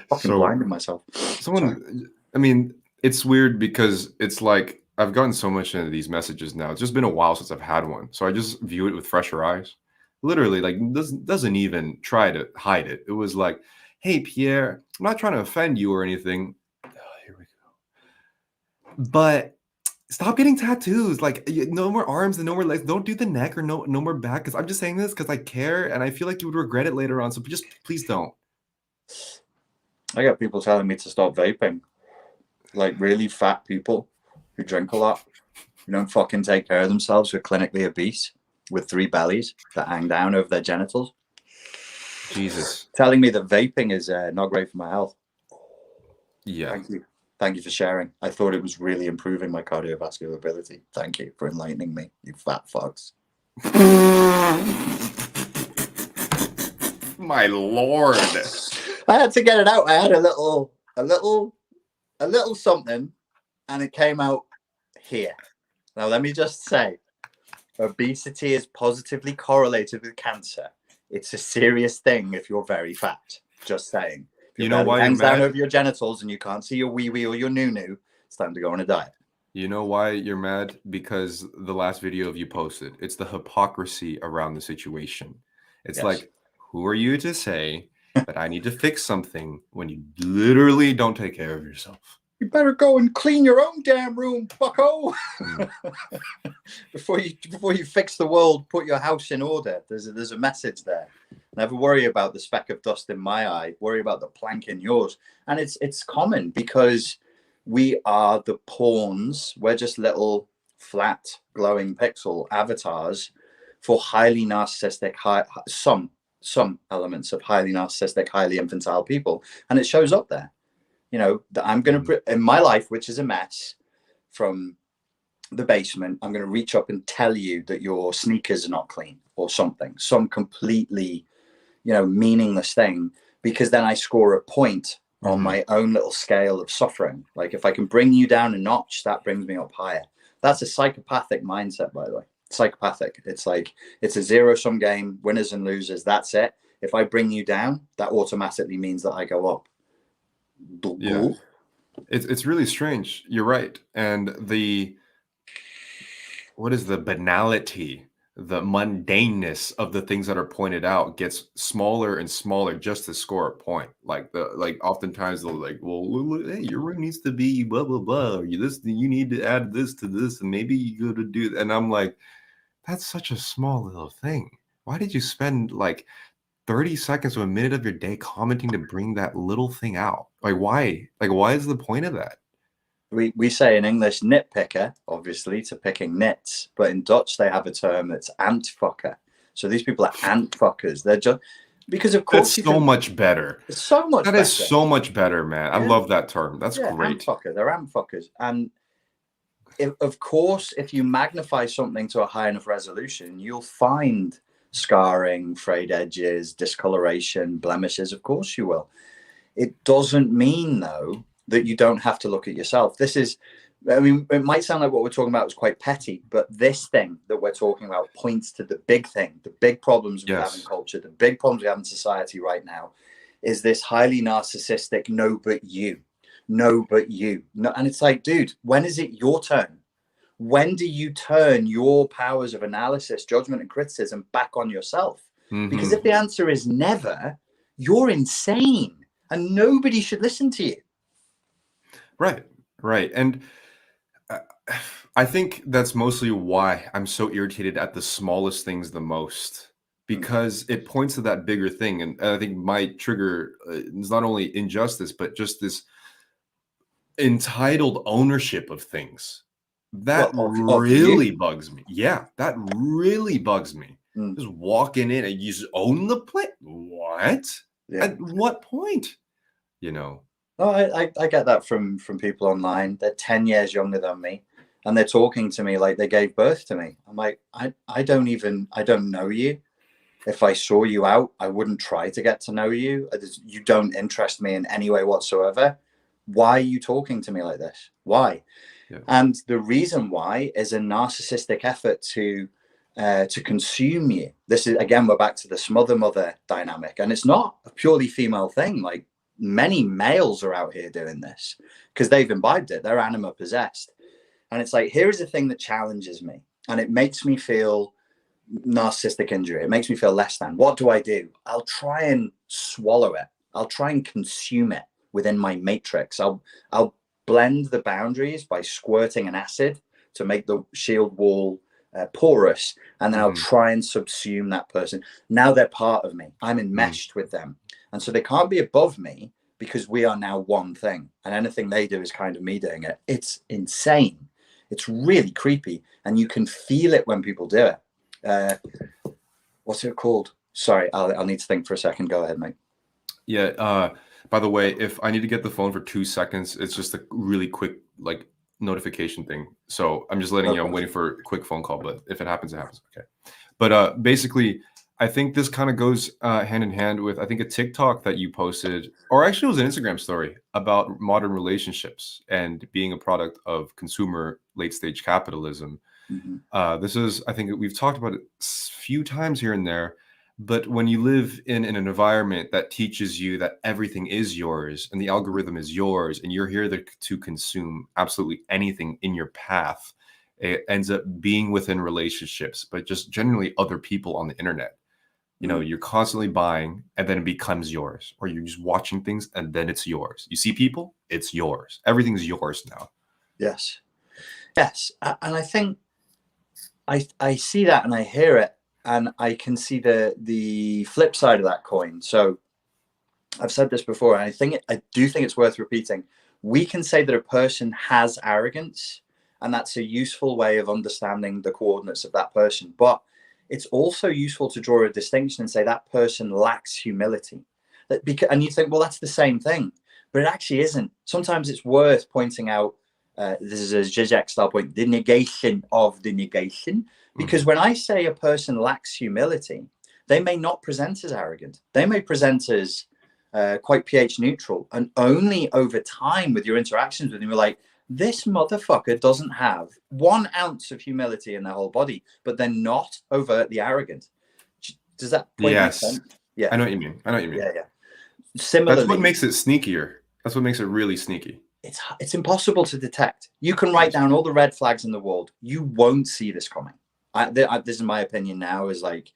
B: Fucking blinding myself.
A: I mean, it's weird because it's like I've gotten so much into these messages now. It's just been a while since I've had one, so I just view it with fresher eyes. Literally, like doesn't even try to hide it. It was like, hey, Pierre, I'm not trying to offend you or anything. Oh, here we go. But stop getting tattoos. Like, no more arms and no more legs. Don't do the neck or no more back. Because I'm just saying this because I care and I feel like you would regret it later on. So just please don't.
B: I get people telling me to stop vaping, like really fat people who drink a lot, who don't fucking take care of themselves, who are clinically obese with 3 bellies that hang down over their genitals.
A: Jesus.
B: Telling me that vaping is not great for my health.
A: Yeah.
B: Thank you. Thank you for sharing. I thought it was really improving my cardiovascular ability. Thank you for enlightening me, you fat fucks.
A: My lord.
B: I had to get it out. I had a little something, and it came out here. Now, let me just say, obesity is positively correlated with cancer. It's a serious thing if you're very fat. Just saying. If your
A: You know
B: belly
A: why you're
B: hangs down
A: mad?
B: over your genitals and you can't see your wee wee or your noo, it's time to go on a diet.
A: You know why you're mad? Because the last video of you posted, it's the hypocrisy around the situation. It's
B: Yes.
A: like, who are you to say that I need to fix something when you literally don't take care of yourself?
B: You better go and clean your own damn room, bucko.
A: Mm.
B: before you fix the world, put your house in order. There's a message there. Never worry about the speck of dust in my eye. Worry about the plank in yours. And it's common because we are the pawns. We're just little flat glowing pixel avatars for highly narcissistic, some elements of highly narcissistic, highly infantile people, and it shows up there. You know, that I'm going to, in my life, which is a mess, from the basement, I'm going to reach up and tell you that your sneakers are not clean or something, some completely, meaningless thing, because then I score a point on my own little scale of suffering. Like if I can bring you down a notch, that brings me up higher. That's a psychopathic mindset, by the way. Psychopathic. It's like, it's a zero-sum game, winners and losers. That's it. If I bring you down, that automatically means that I go up.
A: Yeah. It's really strange. You're right. And what is the banality, the mundaneness of the things that are pointed out gets smaller and smaller just to score a point. Like oftentimes they'll like, well, hey, your room needs to be blah blah blah, or you need to add this to this, and maybe you go to do that. And I'm like, that's such a small little thing. Why did you spend like 30 seconds or a minute of your day commenting to bring that little thing out? Like why? Like why is the point of that?
B: We say in English nitpicker, obviously, to picking nits, but in Dutch they have a term that's antfucker. So these people are ant fuckers. They're just because of course
A: That's so much better.
B: It's so much
A: That
B: better.
A: is so much better, man. I love that term. That's great.
B: Antfucker. They're ant fuckers. And of course, if you magnify something to a high enough resolution, you'll find scarring, frayed edges, discoloration, blemishes. Of course you will. It doesn't mean, though, that you don't have to look at yourself. It might sound like what we're talking about is quite petty, but this thing that we're talking about points to the big thing, the big problems we have in culture, the big problems we have in society right now, is this highly narcissistic, no, but you. No, and it's like, dude, when is it your turn? When do you turn your powers of analysis, judgment, and criticism back on yourself? Because if the answer is never, you're insane and nobody should listen to you.
A: Right. And I think that's mostly why I'm so irritated at the smallest things the most, because it points to that bigger thing. And I think my trigger is not only injustice, but just this entitled ownership of things. That really bugs me. Yeah, that really bugs me. Just walking in and you just own the place. What? Yeah. At what point?
B: No, I get that from people online. They're 10 years younger than me, and they're talking to me like they gave birth to me. I'm like, I don't know you. If I saw you out, I wouldn't try to get to know you. You don't interest me in any way whatsoever. Why are you talking to me like this? Why? Yeah. And the reason why is a narcissistic effort to consume you. This is, again, we're back to the smother-mother dynamic, and it's not a purely female thing. Like, many males are out here doing this because they've imbibed it. They're anima possessed. And it's like, here is the thing that challenges me, and it makes me feel narcissistic injury. It makes me feel less than. What do? I'll try and swallow it. I'll try and consume it within my matrix. I'll blend the boundaries by squirting an acid to make the shield wall porous, and then I'll try and subsume that person. Now they're part of me. I'm enmeshed with them. And so they can't be above me, because we are now one thing, and anything they do is kind of me doing it. It's insane. It's really creepy, and you can feel it when people do it. What's it called? Sorry, I'll need to think for a second. Go ahead, mate.
A: Yeah. By the way, if I need to get the phone for 2 seconds, it's just a really quick like notification thing. So I'm just letting you know I'm waiting for a quick phone call, but if it happens, it happens. Okay. But basically, I think this kind of goes hand in hand with, I think, a TikTok that you posted, or actually it was an Instagram story about modern relationships and being a product of consumer late stage capitalism. This is, I think we've talked about it a few times here and there, but when you live in an environment that teaches you that everything is yours and the algorithm is yours and you're here to consume absolutely anything in your path, it ends up being within relationships, but just generally other people on the internet. You know, you're constantly buying and then it becomes yours, or you're just watching things and then it's yours. You see people, it's yours. Everything's yours now.
B: Yes. Yes. And I think I see that and I hear it, and I can see the flip side of that coin. So I've said this before, and I do think it's worth repeating. We can say that a person has arrogance, and that's a useful way of understanding the coordinates of that person. But it's also useful to draw a distinction and say that person lacks humility. And you think, well, that's the same thing, but it actually isn't. Sometimes it's worth pointing out, this is a Zizek style point, the negation of the negation. Because when I say a person lacks humility, they may not present as arrogant. They may present as quite pH neutral. And only over time with your interactions with them, you're like, this motherfucker doesn't have 1 ounce of humility in their whole body, but they're not overtly arrogant. Does that point make sense?
A: Yeah. I know what you mean.
B: Yeah. Similarly,
A: that's what makes it sneakier. That's what makes it really sneaky.
B: It's impossible to detect. You can write down all the red flags in the world. You won't see this coming. This is my opinion now, is like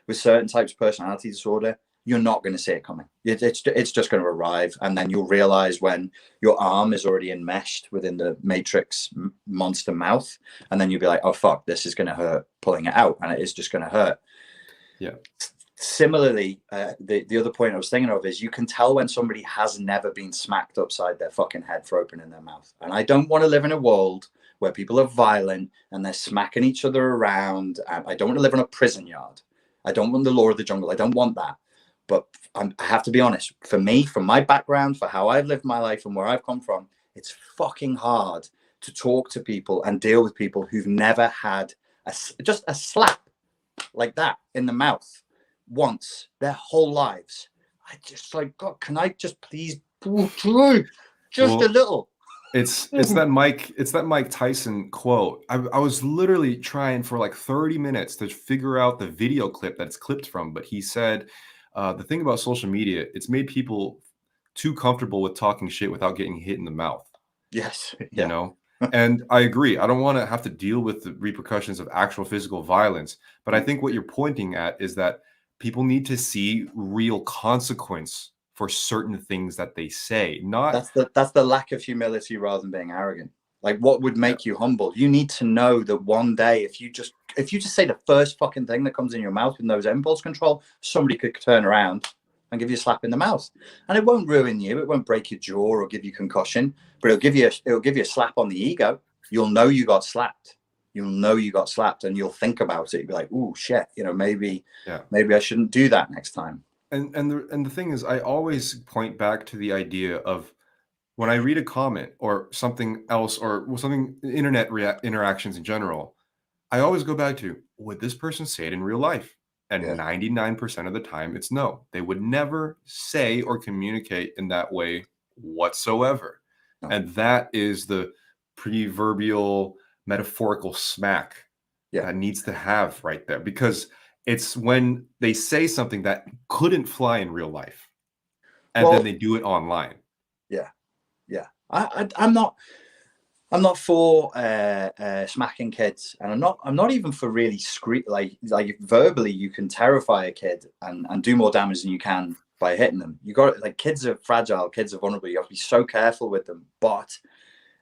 B: with certain types of personality disorder, you're not going to see it coming. It's just going to arrive, and then you'll realize when your arm is already enmeshed within the Matrix monster mouth, and then you'll be like, oh fuck, this is going to hurt pulling it out, and it is just going to hurt.
A: Yeah.
B: Similarly, the other point I was thinking of is you can tell when somebody has never been smacked upside their fucking head for opening their mouth. And I don't want to live in a world where people are violent and they're smacking each other around. And I don't want to live in a prison yard. I don't want the law of the jungle. I don't want that. But I have to be honest, for me, from my background, for how I've lived my life and where I've come from, it's fucking hard to talk to people and deal with people who've never had just a slap like that in the mouth once their whole lives. I just like, God, can I just please just a little?
A: It's that Mike Tyson quote. I was literally trying for like 30 minutes to figure out the video clip that it's clipped from, but he said the thing about social media, it's made people too comfortable with talking shit without getting hit in the mouth.
B: Yes.
A: You know? And I agree. I don't want to have to deal with the repercussions of actual physical violence, but I think what you're pointing at is that people need to see real consequence for certain things that they say.
B: That's the lack of humility rather than being arrogant. Like, what would make you humble? You need to know that one day, if you just say the first fucking thing that comes in your mouth with no impulse control, somebody could turn around and give you a slap in the mouth, and it won't ruin you. It won't break your jaw or give you concussion, but it'll give you a slap on the ego. You'll know you got slapped. And you'll think about it. You'll be like, "Ooh, shit! Maybe I shouldn't do that next time."
A: And the thing is, I always point back to the idea of when I read a comment or something else or something internet interactions in general, I always go back to, would this person say it in real life? And 99% of the time, it's no. They would never say or communicate in that way whatsoever. No. And that is the proverbial metaphorical smack that needs to have right there, because it's when they say something that couldn't fly in real life and then they do it online.
B: I'm not for smacking kids, and I'm not even for really like verbally you can terrify a kid and do more damage than you can by hitting them. You got, like, kids are fragile, kids are vulnerable. You have to be so careful with them. But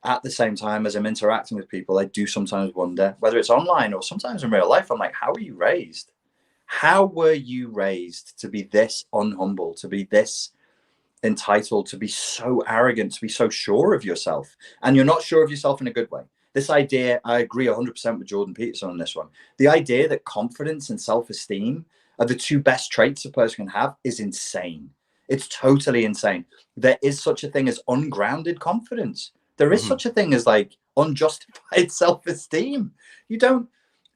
B: at the same time, as I'm interacting with people, I do sometimes wonder, whether it's online or sometimes in real life, I'm like, how were you raised? How were you raised to be this unhumble, to be this entitled, to be so arrogant, to be so sure of yourself, and you're not sure of yourself in a good way. This idea, I agree 100% with Jordan Peterson on this one. The idea that confidence and self-esteem are the two best traits a person can have is insane. It's totally insane. There is such a thing as ungrounded confidence. There is such a thing as like unjustified self-esteem. The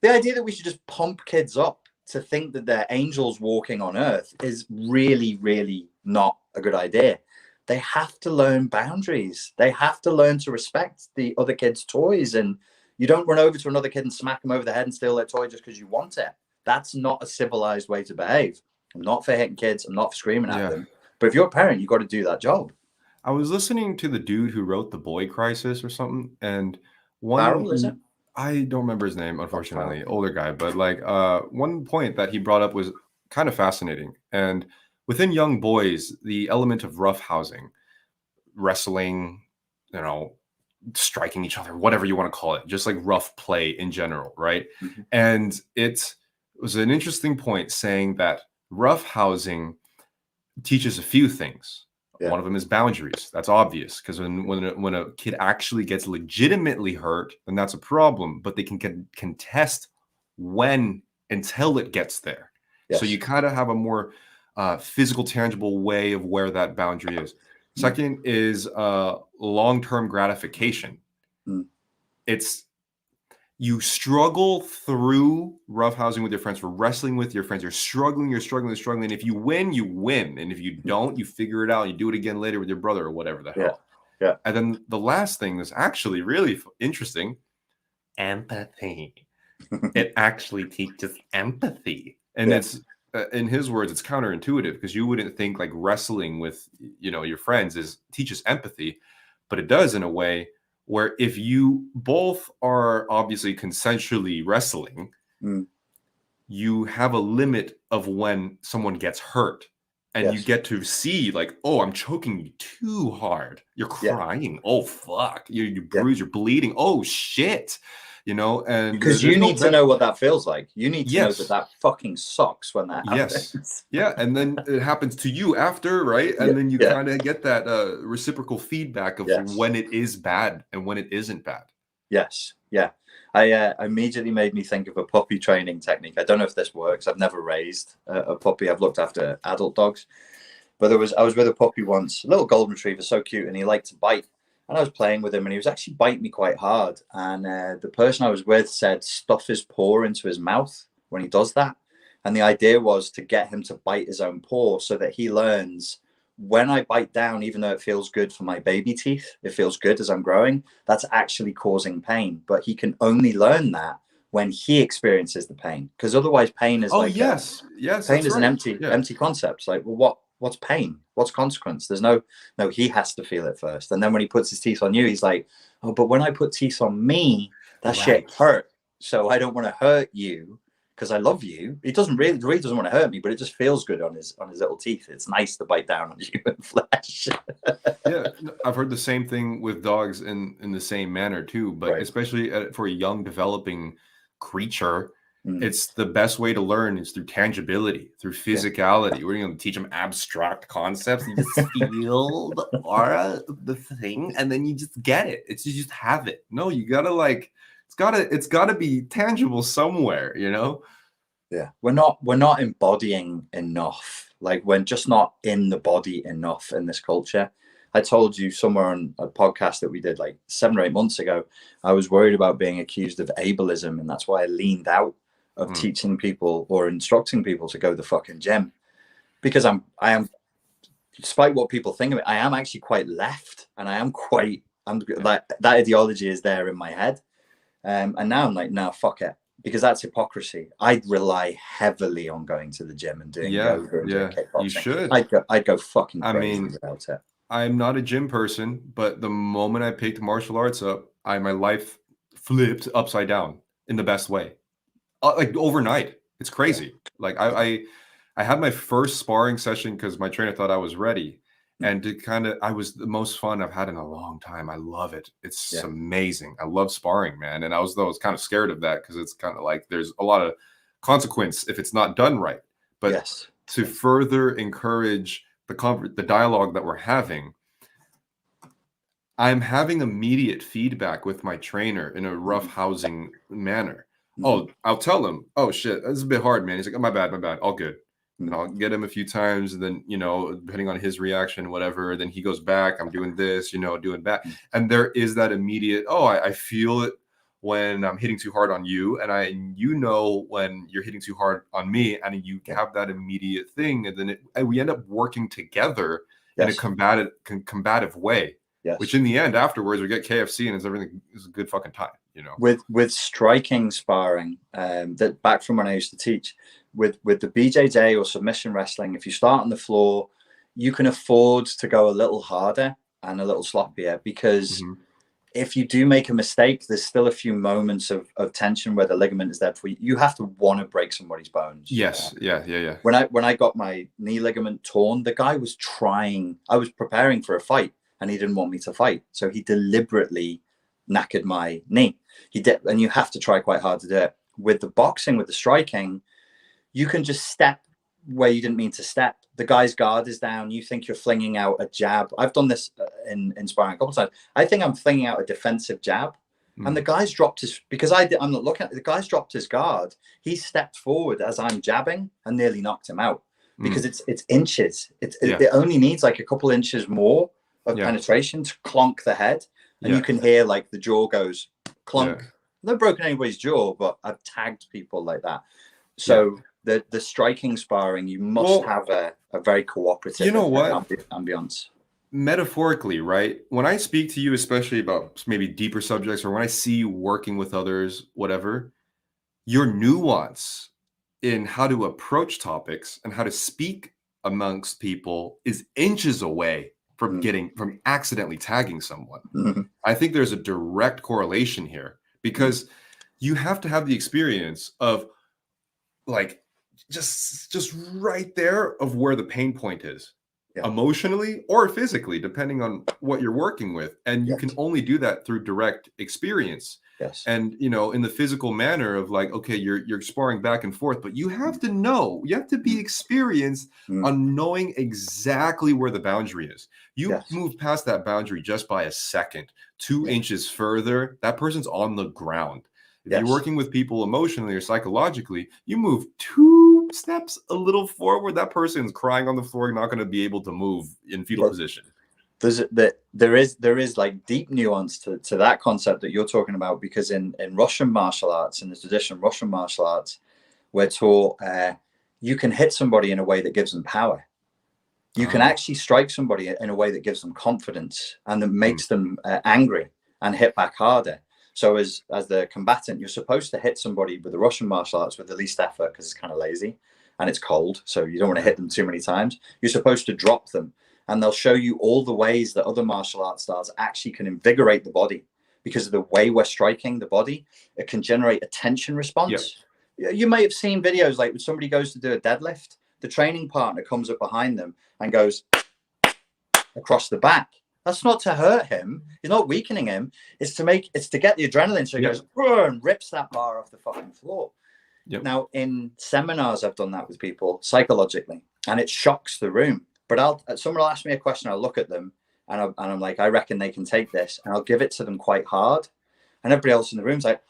B: idea that we should just pump kids up to think that they're angels walking on earth is really, really not a good idea. They have to learn boundaries. They have to learn to respect the other kid's toys. And you don't run over to another kid and smack them over the head and steal their toy just because you want it. That's not a civilized way to behave. I'm not for hitting kids. I'm not for screaming at them. But if you're a parent, you got to do that job.
A: I was listening to the dude who wrote The Boy Crisis or something, and
B: Farrell, is it?
A: I don't remember his name, unfortunately, older guy, but like one point that he brought up was kind of fascinating. And within young boys, the element of roughhousing, wrestling, striking each other, whatever you want to call it, just like rough play in general, right? Mm-hmm. And it was an interesting point saying that roughhousing teaches a few things. Yeah. One of them is boundaries. That's obvious, because when a kid actually gets legitimately hurt, then that's a problem. But they can contest when until it gets there. Yes. So you kind of have a more physical, tangible way of where that boundary is. Mm. Second is long-term gratification. Mm. It's you struggle through roughhousing with your friends, for wrestling with your friends. You're struggling. And if you win, you win. And if you don't, you figure it out. You do it again later with your brother or whatever the hell. Yeah. And then the last thing is actually really interesting. Empathy. It actually teaches empathy. And it's, in his words, it's counterintuitive, because you wouldn't think like wrestling with, your friends teaches empathy, but it does in a way where if you both are obviously consensually wrestling, you have a limit of when someone gets hurt, and you get to see like, oh, I'm choking you too hard. You're crying. Oh, fuck. You bruise, you're bleeding. Oh, shit. And
B: because you need to know what that feels like. You need to know that fucking sucks when that happens.
A: Yes. Yeah. And then it happens to you after, right? And then you kind of get that reciprocal feedback of when it is bad and when it isn't bad.
B: Yes. Yeah. I immediately made me think of a puppy training technique. I don't know if this works. I've never raised a puppy. I've looked after adult dogs. But I was with a puppy once, a little golden retriever, so cute, and he liked to bite. And I was playing with him, and he was actually biting me quite hard. And the person I was with said, stuff his paw into his mouth when he does that. And the idea was to get him to bite his own paw, so that he learns, when I bite down, even though it feels good for my baby teeth, it feels good as I'm growing, that's actually causing pain. But he can only learn that when he experiences the pain, because otherwise pain is pain is an empty concept. It's like, well, what's pain? What's consequence? There's no, he has to feel it first. And then when he puts his teeth on you, he's like, oh, but when I put teeth on me, that shit hurt. So I don't want to hurt you because I love you. He really doesn't want to hurt me, but it just feels good on his little teeth. It's nice to bite down on human flesh.
A: Yeah, I've heard the same thing with dogs in the same manner too, but especially for a young developing creature, it's the best way to learn is through tangibility, through physicality. We're going to teach them abstract concepts. You just feel the aura of the thing, and then you just get it. It's you just have it. No, you gotta it's gotta be tangible somewhere,
B: Yeah, we're not embodying enough. Like, we're just not in the body enough in this culture. I told you somewhere on a podcast that we did like 7 or 8 months ago, I was worried about being accused of ableism, and that's why I leaned out of teaching people or instructing people to go to the fucking gym, because I am, despite what people think of it, I am actually quite left, and I'm like, that ideology is there in my head, and now I'm like, no, fuck it, because that's hypocrisy. I'd rely heavily on going to the gym and doing yoga and doing kickboxing.
A: You should.
B: I'd go fucking crazy without it.
A: I'm not a gym person, but the moment I picked martial arts up, my life flipped upside down in the best way. Like overnight. It's crazy. Like I had my first sparring session because my trainer thought I was ready. And I was the most fun I've had in a long time. I love it. It's amazing. I love sparring, man. And I was kind of scared of that, because it's kind of like there's a lot of consequence if it's not done right. But to further encourage the dialogue that we're having, I'm having immediate feedback with my trainer in a rough housing manner. Oh, I'll tell him, oh shit, this is a bit hard, man. He's like, oh, my bad, all good. And I'll get him a few times, and then, depending on his reaction, whatever, then he goes back, I'm doing this, doing that. And there is that immediate, I feel it when I'm hitting too hard on you, and when you're hitting too hard on me, and you have that immediate thing, and then we end up working together in a combative way.
B: Yes.
A: Which in the end, afterwards, we get KFC and everything is a good fucking time,
B: With striking sparring, that back from when I used to teach, with the BJJ or submission wrestling, if you start on the floor, you can afford to go a little harder and a little sloppier, because if you do make a mistake, there's still a few moments of tension where the ligament is there for you. You have to want to break somebody's bones.
A: Yes. Yeah.
B: When I got my knee ligament torn, the guy was trying. I was preparing for a fight, and he didn't want me to fight. So he deliberately knackered my knee. He did, and you have to try quite hard to do it. With the boxing, with the striking, you can just step where you didn't mean to step. The guy's guard is down. You think you're flinging out a jab. I've done this in sparring a couple of times. I think I'm flinging out a defensive jab, and the guy's dropped his, because I'm not looking at it, the guy's dropped his guard. He stepped forward as I'm jabbing and nearly knocked him out, because it's inches. It only needs like a couple inches more of penetration to clonk the head, and you can hear like the jaw goes clunk. I've not broken anybody's jaw, but I've tagged people like that. So the striking sparring, you must have a very cooperative ambiance.
A: Metaphorically, right? When I speak to you, especially about maybe deeper subjects, or when I see you working with others, whatever, your nuance in how to approach topics and how to speak amongst people is inches away from from accidentally tagging someone. I think there's a direct correlation here, because you have to have the experience of like just right there of where the pain point is, emotionally or physically, depending on what you're working with. And you can only do that through direct experience.
B: Yes.
A: And, in the physical manner of like, okay, you're sparring back and forth, but you have to know, you have to be experienced on knowing exactly where the boundary is. You move past that boundary just by a second, 2 inches further, that person's on the ground. If you're working with people emotionally or psychologically, you move 2 steps a little forward, that person's crying on the floor, not going to be able to move in fetal position.
B: There is like deep nuance to that concept that you're talking about, because in Russian martial arts, in the traditional Russian martial arts, we're taught you can hit somebody in a way that gives them power. You can actually strike somebody in a way that gives them confidence and that makes them angry and hit back harder. So as the combatant, you're supposed to hit somebody with the Russian martial arts with the least effort, because it's kind of lazy and it's cold, so you don't want to hit them too many times. You're supposed to drop them, and they'll show you all the ways that other martial arts styles actually can invigorate the body, because of the way we're striking the body. It can generate a tension response. You may have seen videos like when somebody goes to do a deadlift, the training partner comes up behind them and goes across the back. That's not to hurt him. He's not weakening him. It's to get the adrenaline. So he goes and rips that bar off the fucking floor. Now in seminars, I've done that with people psychologically, and it shocks the room. But someone will ask me a question. I'll look at them and I'm like, I reckon they can take this, and I'll give it to them quite hard. And everybody else in the room's like,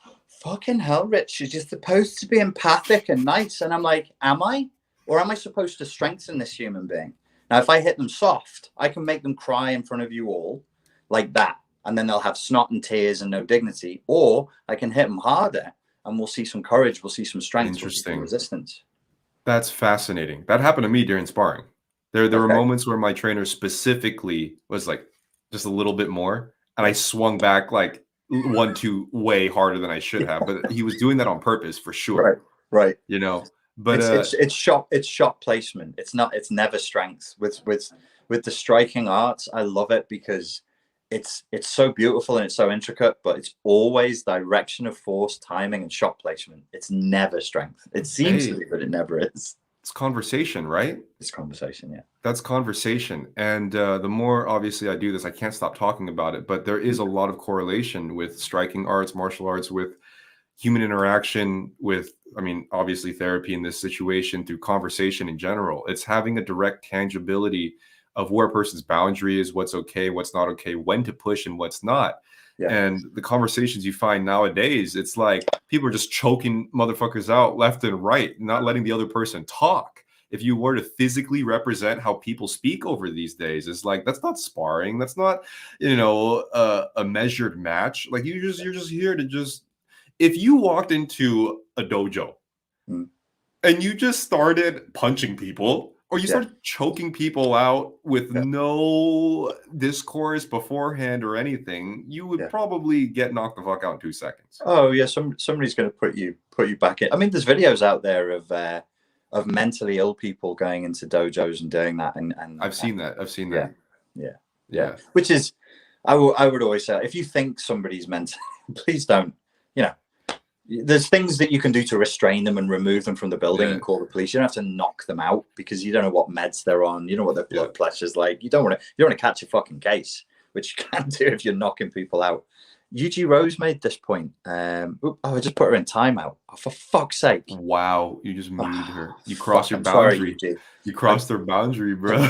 B: fucking hell, Rich, you're just supposed to be empathic and nice. And I'm like, am I? Or am I supposed to strengthen this human being? Now, if I hit them soft, I can make them cry in front of you all like that, and then they'll have snot and tears and no dignity. Or I can hit them harder, and we'll see some courage, we'll see some strength, we'll see some resistance.
A: That's fascinating. That happened to me during sparring. There were moments where my trainer specifically was like just a little bit more, and I swung back like 1-2 way harder than I should have. But he was doing that on purpose for sure.
B: Right.
A: But
B: it's shot placement. It's never strength. With the striking arts, I love it because it's so beautiful and it's so intricate, but it's always direction of force, timing, and shot placement. It's never strength. It seems to be, but it never is.
A: It's conversation, right?
B: It's conversation, yeah.
A: That's conversation. And the more obviously I do this, I can't stop talking about it, but there is a lot of correlation with striking arts, martial arts, with human interaction with, I mean, obviously therapy in this situation, through conversation in general. It's having a direct tangibility of where a person's boundary is, what's okay, what's not okay, when to push and what's not.
B: Yeah.
A: And the conversations you find nowadays, it's like people are just choking motherfuckers out left and right, not letting the other person talk. If you were to physically represent how people speak over these days, it's like, that's not sparring. That's not, a measured match. Like you're just here to just, if you walked into a dojo and you just started punching people, or you started choking people out with no discourse beforehand or anything, you would probably get knocked the fuck out in 2 seconds.
B: Oh yeah, somebody's going to put you back in. I mean, there's videos out there of mentally ill people going into dojos and doing that, and
A: I've seen that.
B: Yeah. Which is, I would always say, if you think somebody's mental, please don't. There's things that you can do to restrain them and remove them from the building and call the police. You don't have to knock them out because you don't know what meds they're on. You know what their blood pressure's like. You don't want to catch a fucking case, which you can do if you're knocking people out. UG Rose made this point. I just put her in timeout. Oh, for fuck's sake!
A: Wow, you just muted her. You crossed your boundary.
B: Sorry,
A: you crossed their boundary, bro.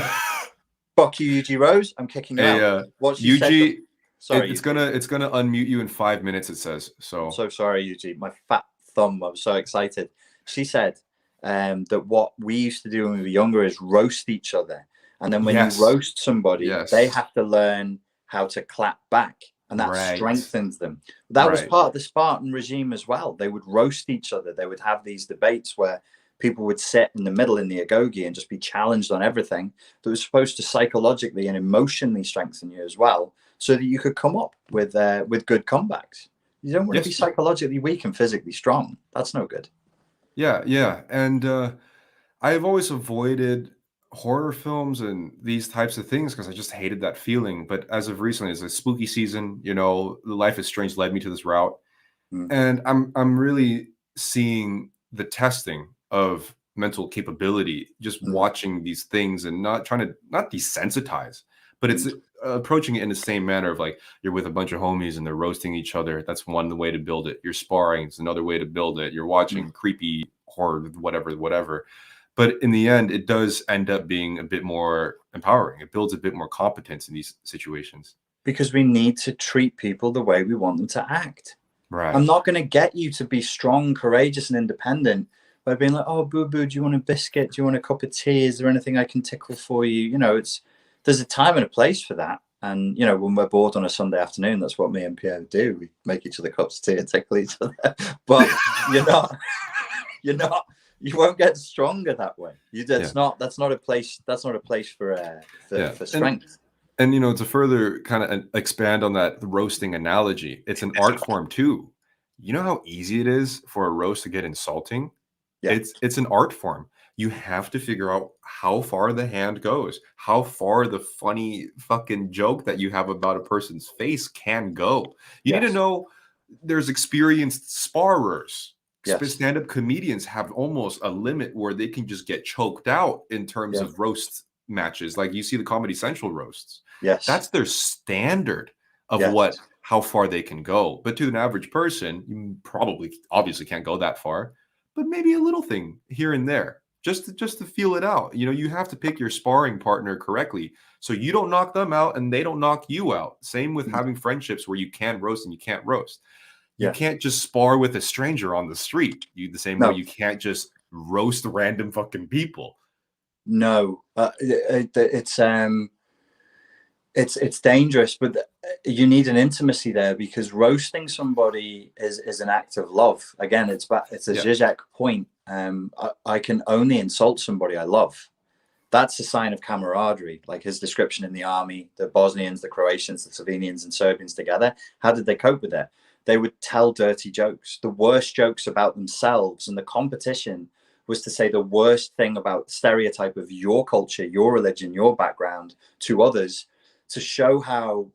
B: Fuck you, UG Rose. I'm kicking you out. What's
A: UG? Sorry, it's gonna unmute you in 5 minutes. It says so.
B: I'm so sorry, UG. My fat thumb. I'm so excited. She said that what we used to do when we were younger is roast each other, and then when you roast somebody, they have to learn how to clap back, and that strengthens them. That was part of the Spartan regime as well. They would roast each other. They would have these debates where people would sit in the middle in the agoge and just be challenged on everything that was supposed to psychologically and emotionally strengthen you as well, so that you could come up with good comebacks. You don't want to be psychologically weak and physically strong. That's no good.
A: Yeah. And I've always avoided horror films and these types of things because I just hated that feeling. But as of recently, as a spooky season, the Life is Strange led me to this route. And I'm really seeing the testing of mental capability, just watching these things and not desensitize, but it's approaching it in the same manner of like, you're with a bunch of homies and they're roasting each other. That's one way to build it. You're sparring. It's another way to build it. You're watching creepy horror, whatever. But in the end, it does end up being a bit more empowering. It builds a bit more competence in these situations.
B: Because we need to treat people the way we want them to act.
A: Right.
B: I'm not going to get you to be strong, courageous, and independent by being like, oh, boo-boo, do you want a biscuit? Do you want a cup of tea? Is there anything I can tickle for you? There's a time and a place for that. And, when we're bored on a Sunday afternoon, that's what me and Pierre do. We make each other cups of tea and tickle each other. But you won't get stronger that way. That's not a place for strength.
A: And to further kind of expand on that roasting analogy, it's an art form too. You know how easy it is for a roast to get insulting? Yeah. It's an art form. You have to figure out how far the hand goes, how far the funny fucking joke that you have about a person's face can go. You need to know there's experienced sparrers. Stand-up comedians have almost a limit where they can just get choked out in terms of roast matches. Like you see the Comedy Central roasts.
B: Yes.
A: That's their standard of how far they can go. But to an average person, you obviously can't go that far, but maybe a little thing here and there. Just to feel it out. You have to pick your sparring partner correctly so you don't knock them out and they don't knock you out. Same with having friendships where you can roast and you can't roast. You can't just spar with a stranger on the street. The same way you can't just roast random fucking people.
B: No, it's dangerous, but you need an intimacy there because roasting somebody is an act of love. Again, it's a Zizek point. I can only insult somebody I love. That's a sign of camaraderie, like his description in the army, the Bosnians, the Croatians, the Slovenians and Serbians together. How did they cope with it? They would tell dirty jokes, the worst jokes about themselves, and the competition was to say the worst thing about the stereotype of your culture, your religion, your background to others, to show how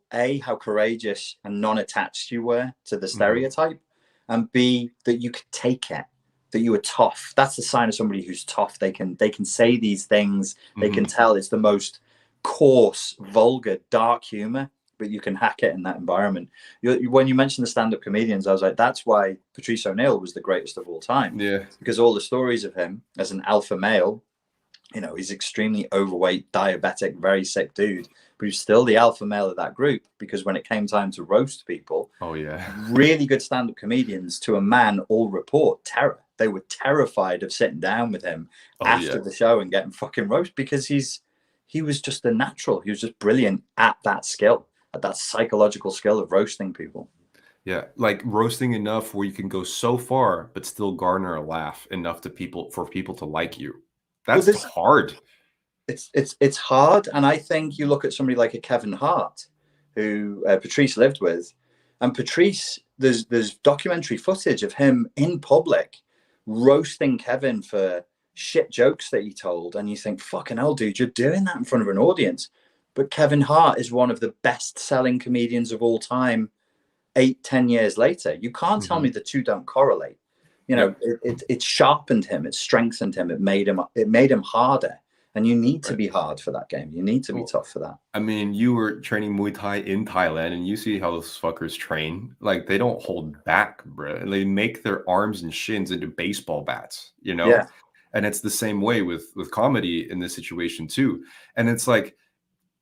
B: courageous and non-attached you were to the stereotype, and B, that you could take it, that you were tough. That's the sign of somebody who's tough. They can say these things. They can tell it's the most coarse, vulgar, dark humor, but you can hack it in that environment. When you mentioned the stand-up comedians, I was like, that's why Patrice O'Neill was the greatest of all time.
A: Yeah.
B: Because all the stories of him as an alpha male, you know, he's extremely overweight, diabetic, very sick dude, but he's still the alpha male of that group. Because when it came time to roast people,
A: Oh yeah,
B: really good stand-up comedians to a man all report terror. They were terrified of sitting down with him after the show and getting fucking roast, because he was just a natural. He was just brilliant at that skill, at that psychological skill of roasting people.
A: Yeah, like roasting enough where you can go so far but still garner a laugh enough to people for people to like you. That's hard.
B: It's hard, and I think you look at somebody like a Kevin Hart, who Patrice lived with, and Patrice, there's documentary footage of him in public roasting Kevin for shit jokes that he told, and you think, fucking hell, dude, you're doing that in front of an audience. But Kevin Hart is one of the best-selling comedians of all time. 8-10 years later, you can't tell me the two don't correlate. You know, it sharpened him, it strengthened him, it made him harder. And you need to be hard for that game. You need to be tough for that.
A: I mean, you were training Muay Thai in Thailand, and you see how those fuckers train. Like, they don't hold back, bro. They make their arms and shins into baseball bats, you know?
B: Yeah.
A: And it's the same way with comedy in this situation too. And it's like,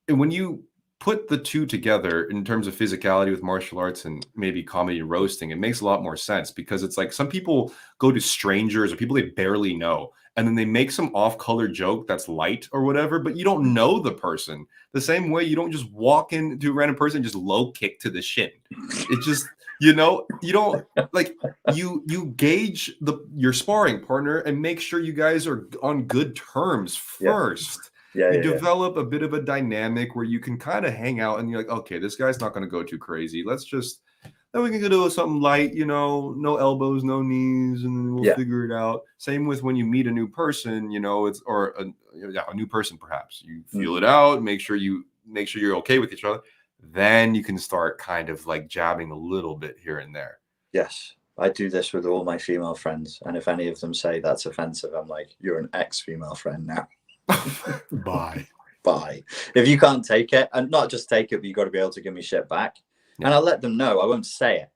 A: when you put the two together in terms of physicality with martial arts and maybe comedy roasting, it makes a lot more sense, because it's like some people go to strangers or people they barely know, and then they make some off-color joke that's light or whatever, but you don't know the person. The same way you don't just walk into a random person and just low kick to the shin. It just, you know, you don't like, you gauge your sparring partner and make sure you guys are on good terms first. You develop a bit of a dynamic where you can kind of hang out and you're like, okay, this guy's not going to go too crazy. Then we can go do something light, you know, no elbows, no knees, and then we'll figure it out. Same with when you meet a new person, you know, a new person, perhaps you feel it out, make sure you're okay with each other. Then you can start kind of like jabbing a little bit here and there.
B: Yes. I do this with all my female friends. And if any of them say that's offensive, I'm like, you're an ex-female friend now.
A: Bye.
B: If you can't take it, and not just take it, but you got to be able to give me shit back. And I'll let them know. I won't say it,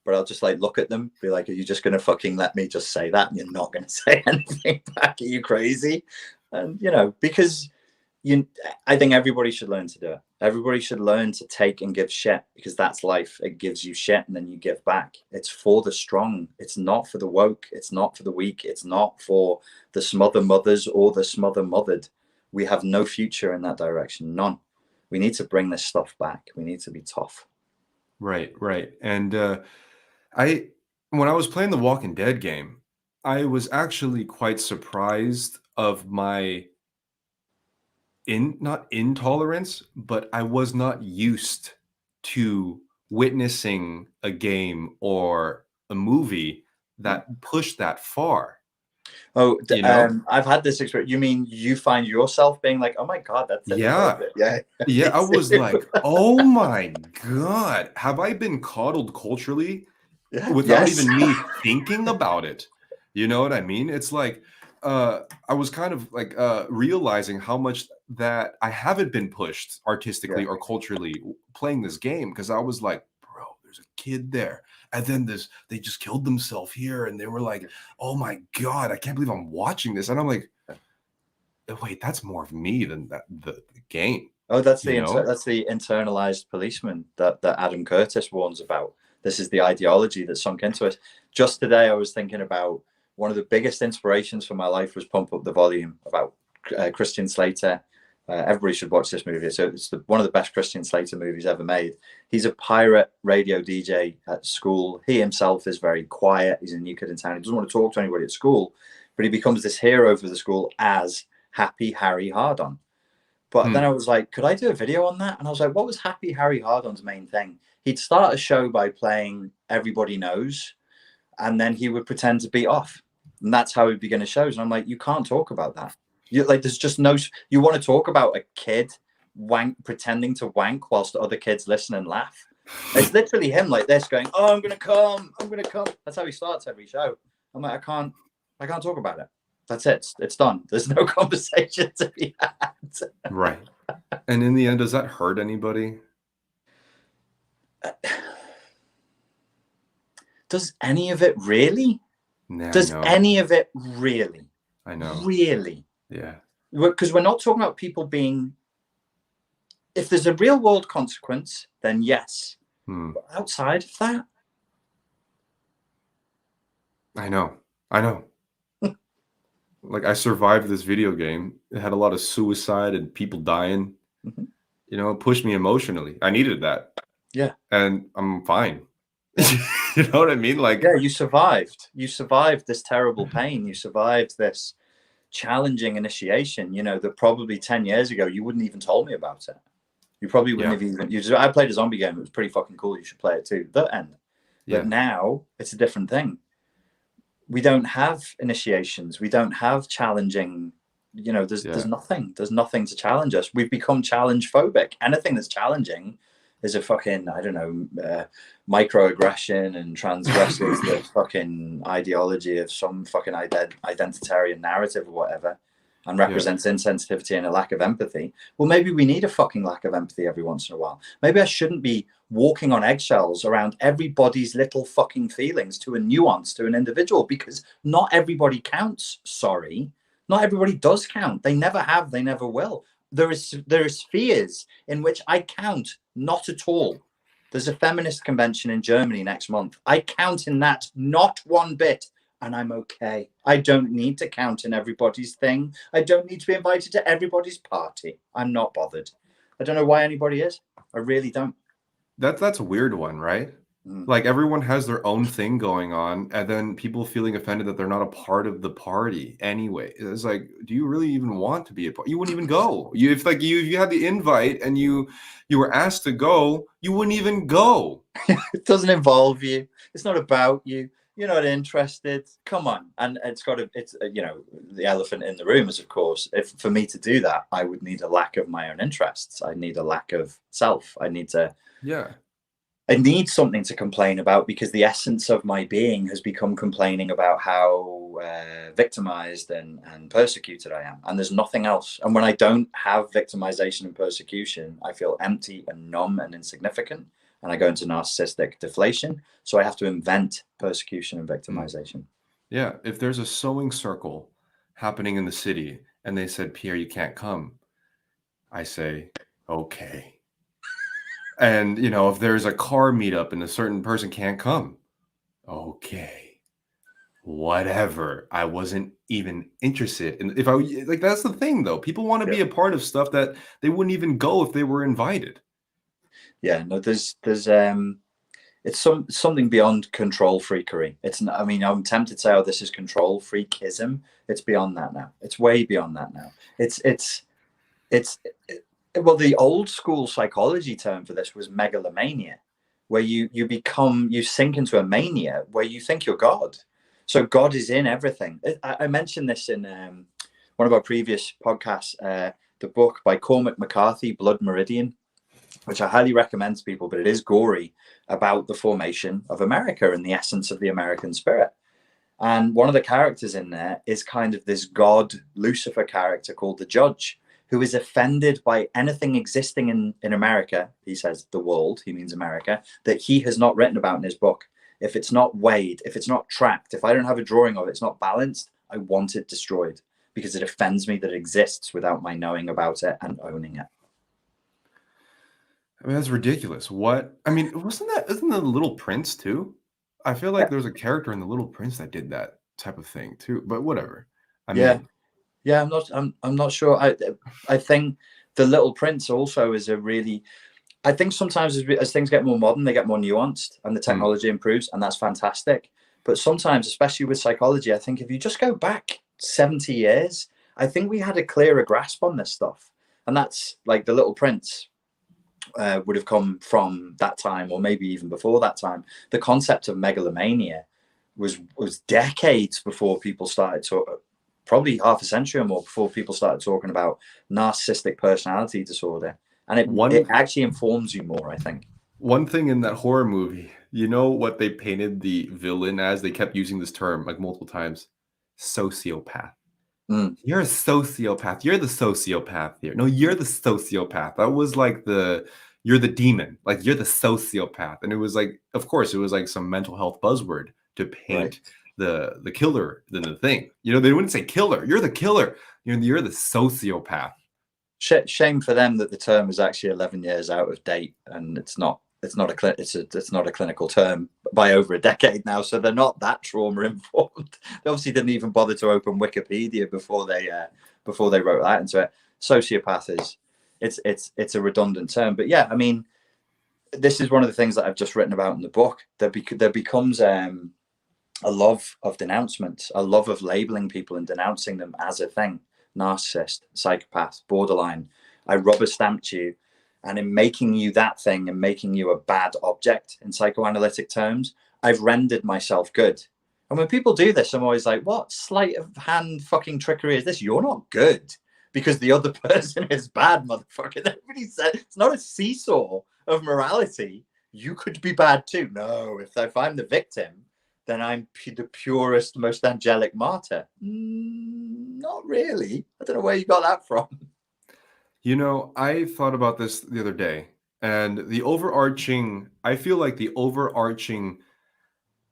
B: but I'll just like look at them, be like, are you just going to fucking let me just say that? And you're not going to say anything back. Are you crazy? And, you know, because I think everybody should learn to do it. Everybody should learn to take and give shit, because that's life. It gives you shit and then you give back. It's for the strong. It's not for the woke. It's not for the weak. It's not for the smother mothers or the smother mothered. We have no future in that direction. None. We need to bring this stuff back. We need to be tough.
A: Right. And when I was playing the Walking Dead game, I was actually quite surprised of my not intolerance, but I was not used to witnessing a game or a movie that pushed that far.
B: Oh, you know? I've had this experience. You mean you find yourself being like, oh my God, that's it.
A: Yeah. I was like, oh my God, have I been coddled culturally without even me thinking about it? You know what I mean? It's like, I was kind of like realizing how much that I haven't been pushed artistically or culturally playing this game, because I was like, bro, there's a kid there. And then they just killed themselves here. And they were like, oh my God, I can't believe I'm watching this. And I'm like, wait, that's more of me than the game.
B: Oh, that's the internalized policeman that Adam Curtis warns about. This is the ideology that sunk into us. Just today, I was thinking about one of the biggest inspirations for my life was Pump Up the Volume, about Christian Slater. Everybody should watch this movie. So it's one of the best Christian Slater movies ever made. He's a pirate radio DJ at school. He himself is very quiet. He's a new kid in town. He doesn't want to talk to anybody at school, but he becomes this hero for the school as Happy Harry Hardon. But then I was like, could I do a video on that? And I was like, what was Happy Harry Hardon's main thing? He'd start a show by playing Everybody Knows, and then he would pretend to be off. And that's how he'd begin his shows. And I'm like, you can't talk about that. There's just no, you want to talk about a kid pretending to wank whilst the other kids listen and laugh. It's literally him like this going, oh, I'm going to come. That's how he starts every show. I'm like, I can't talk about it. That's it. It's done. There's no conversation to be had.
A: Right. And in the end, does that hurt anybody?
B: Does any of it really?
A: Nah,
B: Does
A: I know.
B: any of it really?
A: I know.
B: Really?
A: Yeah.
B: Because we're not talking about people being. If there's a real world consequence, then yes. But outside of that,
A: I know. Like, I survived this video game. It had a lot of suicide and people dying.
B: Mhm.
A: You know, it pushed me emotionally. I needed that.
B: Yeah.
A: And I'm fine. You know what I mean? Like,
B: yeah, you survived. You survived this terrible pain. You survived this challenging initiation. That probably 10 years ago you wouldn't even told me about it. You probably wouldn't have even. I played a zombie game. It was pretty fucking cool. You should play it too. The end. But now it's a different thing. We don't have initiations. We don't have challenging. There's nothing. There's nothing to challenge us. We've become challenge phobic. Anything that's challenging is a fucking, I don't know, microaggression and transgresses the fucking ideology of some fucking identitarian narrative or whatever, and represents insensitivity and a lack of empathy. Well, maybe we need a fucking lack of empathy every once in a while. Maybe I shouldn't be walking on eggshells around everybody's little fucking feelings to a nuance, to an individual, because not everybody counts. Sorry. Not everybody does count. They never have, they never will. There is spheres in which I count not at all. There's a feminist convention in Germany next month. I count in that not one bit, and I'm okay. I don't need to count in everybody's thing. I don't need to be invited to everybody's party. I'm not bothered. I don't know why anybody is. I really don't.
A: That's a weird one, right? Like, everyone has their own thing going on, and then people feeling offended that they're not a part of the party anyway. It's like, do you really even want to be a part? You wouldn't even go. If you had the invite and you were asked to go, you wouldn't even go.
B: It doesn't involve you. It's not about you. You're not interested. Come on. And it's the elephant in the room is, of course, if for me to do that, I would need a lack of my own interests. I need a lack of self. I need something to complain about, because the essence of my being has become complaining about how victimized and persecuted I am. And there's nothing else. And when I don't have victimization and persecution, I feel empty and numb and insignificant. And I go into narcissistic deflation. So I have to invent persecution and victimization.
A: Yeah. If there's a sewing circle happening in the city and they said, Pierre, you can't come, I say, okay. And, if there's a car meetup and a certain person can't come, okay, whatever. I wasn't even interested. And that's the thing, though. People want to be a part of stuff that they wouldn't even go if they were invited.
B: Yeah, no, there's it's something beyond control freakery. I'm tempted to say, oh, this is control freakism. It's beyond that now. It's way beyond that now. Well, the old school psychology term for this was megalomania, where you sink into a mania where you think you're God. So God is in everything. I mentioned this in one of our previous podcasts, the book by Cormac McCarthy, Blood Meridian, which I highly recommend to people, but it is gory, about the formation of America and the essence of the American spirit. And one of the characters in there is kind of this God Lucifer character called the Judge, who is offended by anything existing in America. He says the world, he means America, that he has not written about in his book. If it's not weighed, if it's not tracked, if I don't have a drawing of it, it's not balanced, I want it destroyed, because it offends me that it exists without my knowing about it and owning it.
A: I mean, that's ridiculous. Isn't the Little Prince too? I feel like there's a character in the Little Prince that did that type of thing too, but whatever.
B: Yeah, I'm not sure. I think the Little Prince also is I think sometimes as things get more modern, they get more nuanced and the technology improves, and that's fantastic. But sometimes, especially with psychology, I think if you just go back 70 years, I think we had a clearer grasp on this stuff. And that's like the Little Prince would have come from that time, or maybe even before that time. The concept of megalomania was decades before people started to, probably half a century or more before people started talking about narcissistic personality disorder. And it actually informs you more, I think.
A: One thing in that horror movie, you know what they painted the villain as? They kept using this term like multiple times. Sociopath. You're a sociopath. You're the sociopath here. No, you're the sociopath. That was like the you're the demon, like you're the sociopath. And it was like, of course, it was like some mental health buzzword to
B: Right.
A: paint the killer than the thing. You know, they wouldn't say killer. You're the killer. You're the sociopath.
B: Shame for them that the term is actually 11 years out of date, and it's not a clinical term by over a decade now, so they're not that trauma informed. They obviously didn't even bother to open Wikipedia before they wrote that into it. Sociopath is it's a redundant term, but yeah, I mean, this is one of the things that I've just written about in the book. There becomes a love of denouncement, a love of labeling people and denouncing them as a thing. Narcissist, psychopath, borderline. I rubber stamped you, and in making you that thing and making you a bad object in psychoanalytic terms, I've rendered myself good. And when people do this, I'm always like, what sleight of hand fucking trickery is this? You're not good because the other person is bad, motherfucker. Everybody said it's not a seesaw of morality. You could be bad too. No, if I'm the victim, then I'm the purest, most angelic martyr. Not really. I don't know where you got that from.
A: You know, I thought about this the other day, and I feel like the overarching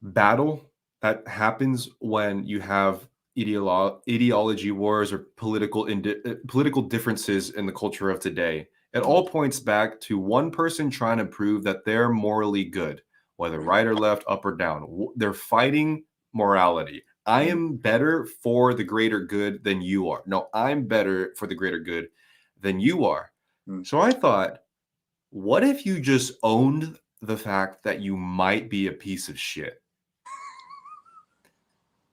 A: battle that happens when you have ideology wars or political differences in the culture of today, it all points back to one person trying to prove that they're morally good, whether right or left, up or down. They're fighting morality. I am better for the greater good than you are. No, I'm better for the greater good than you are. So I thought, what if you just owned the fact that you might be a piece of shit?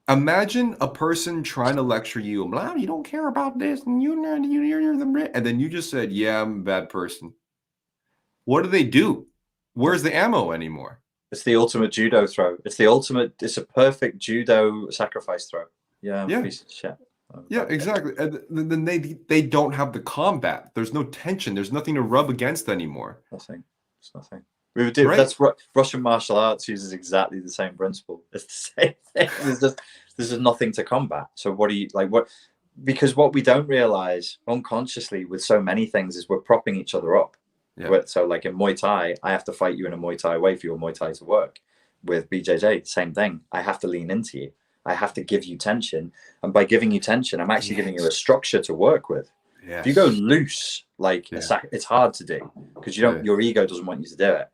A: Imagine a person trying to lecture you, blah, you don't care about this, and you're the, and then you just said, yeah, I'm a bad person. What do they do? Where's the ammo anymore?
B: It's the ultimate judo throw. It's a perfect judo sacrifice throw. Yeah,
A: Yeah.
B: piece of shit.
A: Yeah, exactly. And then they don't have the combat. There's no tension. There's nothing to rub against anymore.
B: Nothing. It's nothing. We would do
A: Right.
B: That's what Russian martial arts uses, exactly the same principle. It's the same thing. There's just nothing to combat. So what do you like? What? Because what we don't realize unconsciously with so many things is we're propping each other up.
A: Yeah.
B: So like in Muay Thai, I have to fight you in a Muay Thai way for your Muay Thai to work. With BJJ, same thing. I have to lean into you. I have to give you tension. And by giving you tension, I'm actually giving you a structure to work with.
A: Yes.
B: If you go loose, like it's hard to do because your ego doesn't want you to do it.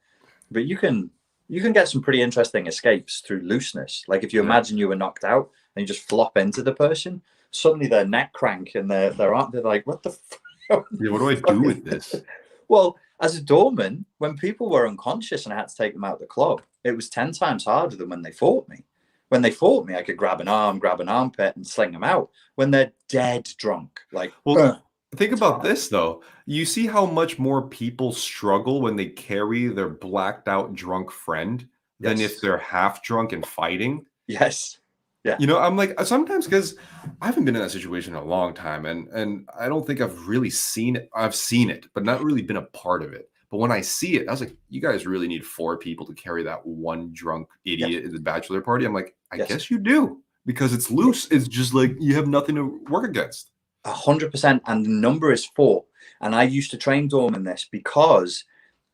B: But you can get some pretty interesting escapes through looseness. Like if you imagine you were knocked out and you just flop into the person, suddenly their neck crank and they're like, what the fuck?
A: Yeah, what do I do with this?
B: Well, as a doorman, when people were unconscious and I had to take them out of the club, it was 10 times harder than when they fought me. When they fought me, I could grab an armpit and sling them out. When they're dead drunk, like,
A: well, think about this though. You see how much more people struggle when they carry their blacked out drunk friend than if they're half drunk and fighting.
B: Yes. Yeah.
A: You know, I'm like, sometimes, because I haven't been in that situation in a long time, and I don't think I've really seen it. I've seen it, but not really been a part of it. But when I see it, I was like, you guys really need 4 people to carry that one drunk idiot at the bachelor party. I'm like, I guess you do, because it's loose. It's just like you have nothing to work against.
B: 100%. And the number is 4. And I used to train doormen this because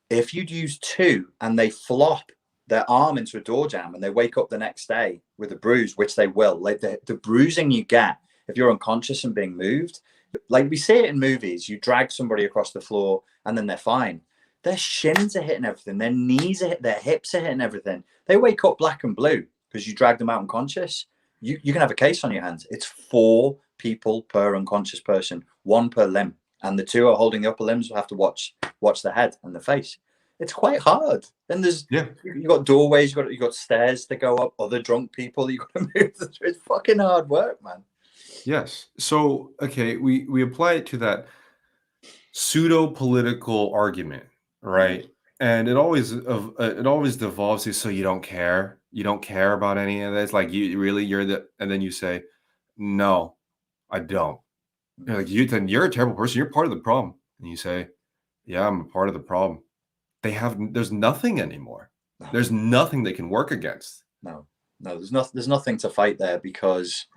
B: if you'd use 2 and they flop their arm into a door jam and they wake up the next day with a bruise, which they will, like the bruising you get if you're unconscious and being moved, like we see it in movies, you drag somebody across the floor and then they're fine. Their shins are hitting everything, their knees are hitting, their hips are hitting everything. They wake up black and blue because you dragged them out unconscious. You can have a case on your hands. It's 4 people per unconscious person, 1 per limb, and the 2 are holding the upper limbs will have to watch the head and the face. It's quite hard. And there's you got doorways, you got stairs to go up, other drunk people you got to move through. It's fucking hard work, man.
A: Yes. So okay, we apply it to that pseudo political argument, right? And it always devolves to, so you don't care about any of this, like and then you say, no, I don't. You're like, you're a terrible person, you're part of the problem. And you say, yeah, I'm a part of the problem. There's nothing anymore. There's nothing they can work against.
B: No, there's nothing to fight there, because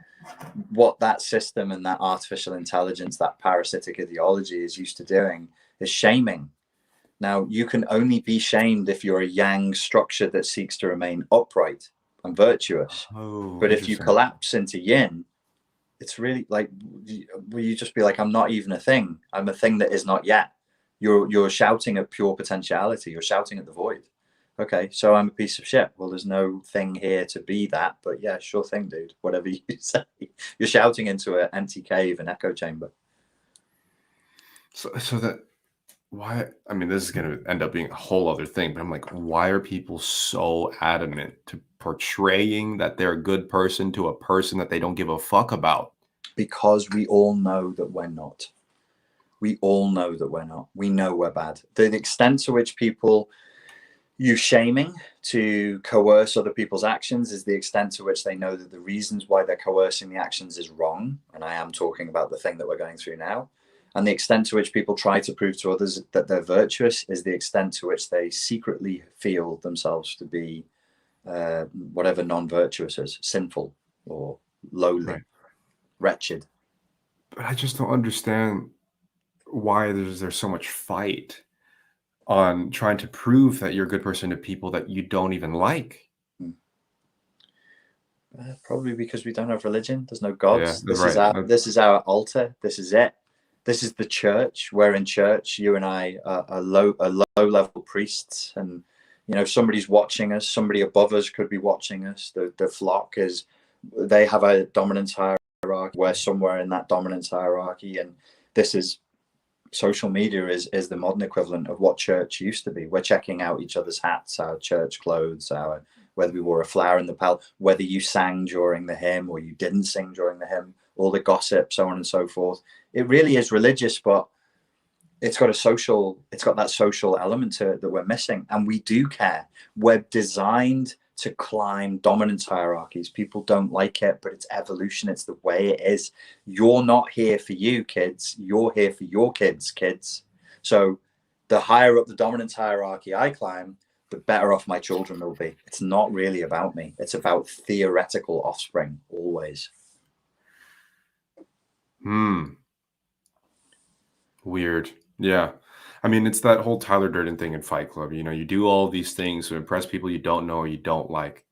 B: what that system and that artificial intelligence, that parasitic ideology is used to doing is shaming. Now, you can only be shamed if you're a yang structure that seeks to remain upright and virtuous.
A: Oh,
B: But if you
A: interesting.
B: collapse into yin, it's really like, will you just be like, I'm not even a thing. I'm a thing that is not yet. You're shouting at pure potentiality. You're shouting at the void. Okay, so I'm a piece of shit. Well, there's no thing here to be that. But yeah, sure thing, dude. Whatever you say. You're shouting into an empty cave, an echo chamber.
A: So that why? I mean, this is going to end up being a whole other thing. But I'm like, why are people so adamant to portraying that they're a good person to a person that they don't give a fuck about?
B: Because we all know that we're not. We all know that we're not. We know we're bad. The extent to which people use shaming to coerce other people's actions is the extent to which they know that the reasons why they're coercing the actions is wrong. And I am talking about the thing that we're going through now. And the extent to which people try to prove to others that they're virtuous is the extent to which they secretly feel themselves to be whatever non-virtuous is, sinful or lowly,
A: Right.
B: wretched.
A: But I just don't understand why there's so much fight on trying to prove that you're a good person to people that you don't even like.
B: Probably because we don't have religion. There's no
A: Yeah,
B: gods.
A: that's right.
B: This is our altar. This is it. This is the church. We're in church. You and I are low level priests, and somebody's watching us. Somebody above us could be watching us. The flock they have a dominance hierarchy. We're somewhere in that dominance hierarchy, and this is social media is the modern equivalent of what church used to be. We're checking out each other's hats, our church clothes, whether we wore a flower in the pal, whether you sang during the hymn or you didn't sing during the hymn, all the gossip, so on and so forth. It really is religious, but it's got that social element to it that we're missing. And we do care. We're designed to climb dominance hierarchies. People don't like it, but it's evolution. It's the way it is. You're not here for you, kids. You're here for your kids. So the higher up the dominance hierarchy I climb, the better off my children will be. It's not really about me. It's about theoretical offspring, always.
A: Weird. Yeah. I mean, it's that whole Tyler Durden thing in Fight Club. You do all these things to impress people you don't know or you don't like.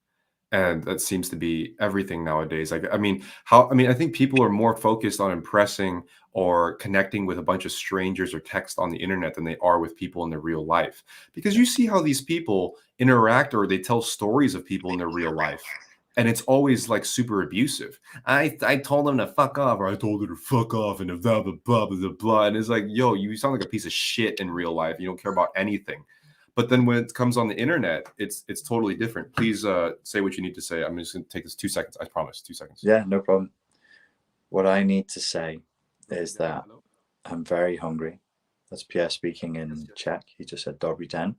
A: And that seems to be everything nowadays. Like, I think people are more focused on impressing or connecting with a bunch of strangers or text on the internet than they are with people in their real life. Because you see how these people interact or they tell stories of people in their real life. And it's always like super abusive. I told him to fuck off, or I told her to fuck off, and blah blah blah blah blah. And it's like, yo, you sound like a piece of shit in real life. You don't care about anything. But then when it comes on the internet, it's totally different. Please say what you need to say. I'm just going to take this 2 seconds. I promise, 2 seconds.
B: Yeah, no problem. What I need to say is that I'm very hungry. That's Pierre speaking in Czech. He just said Dobry den.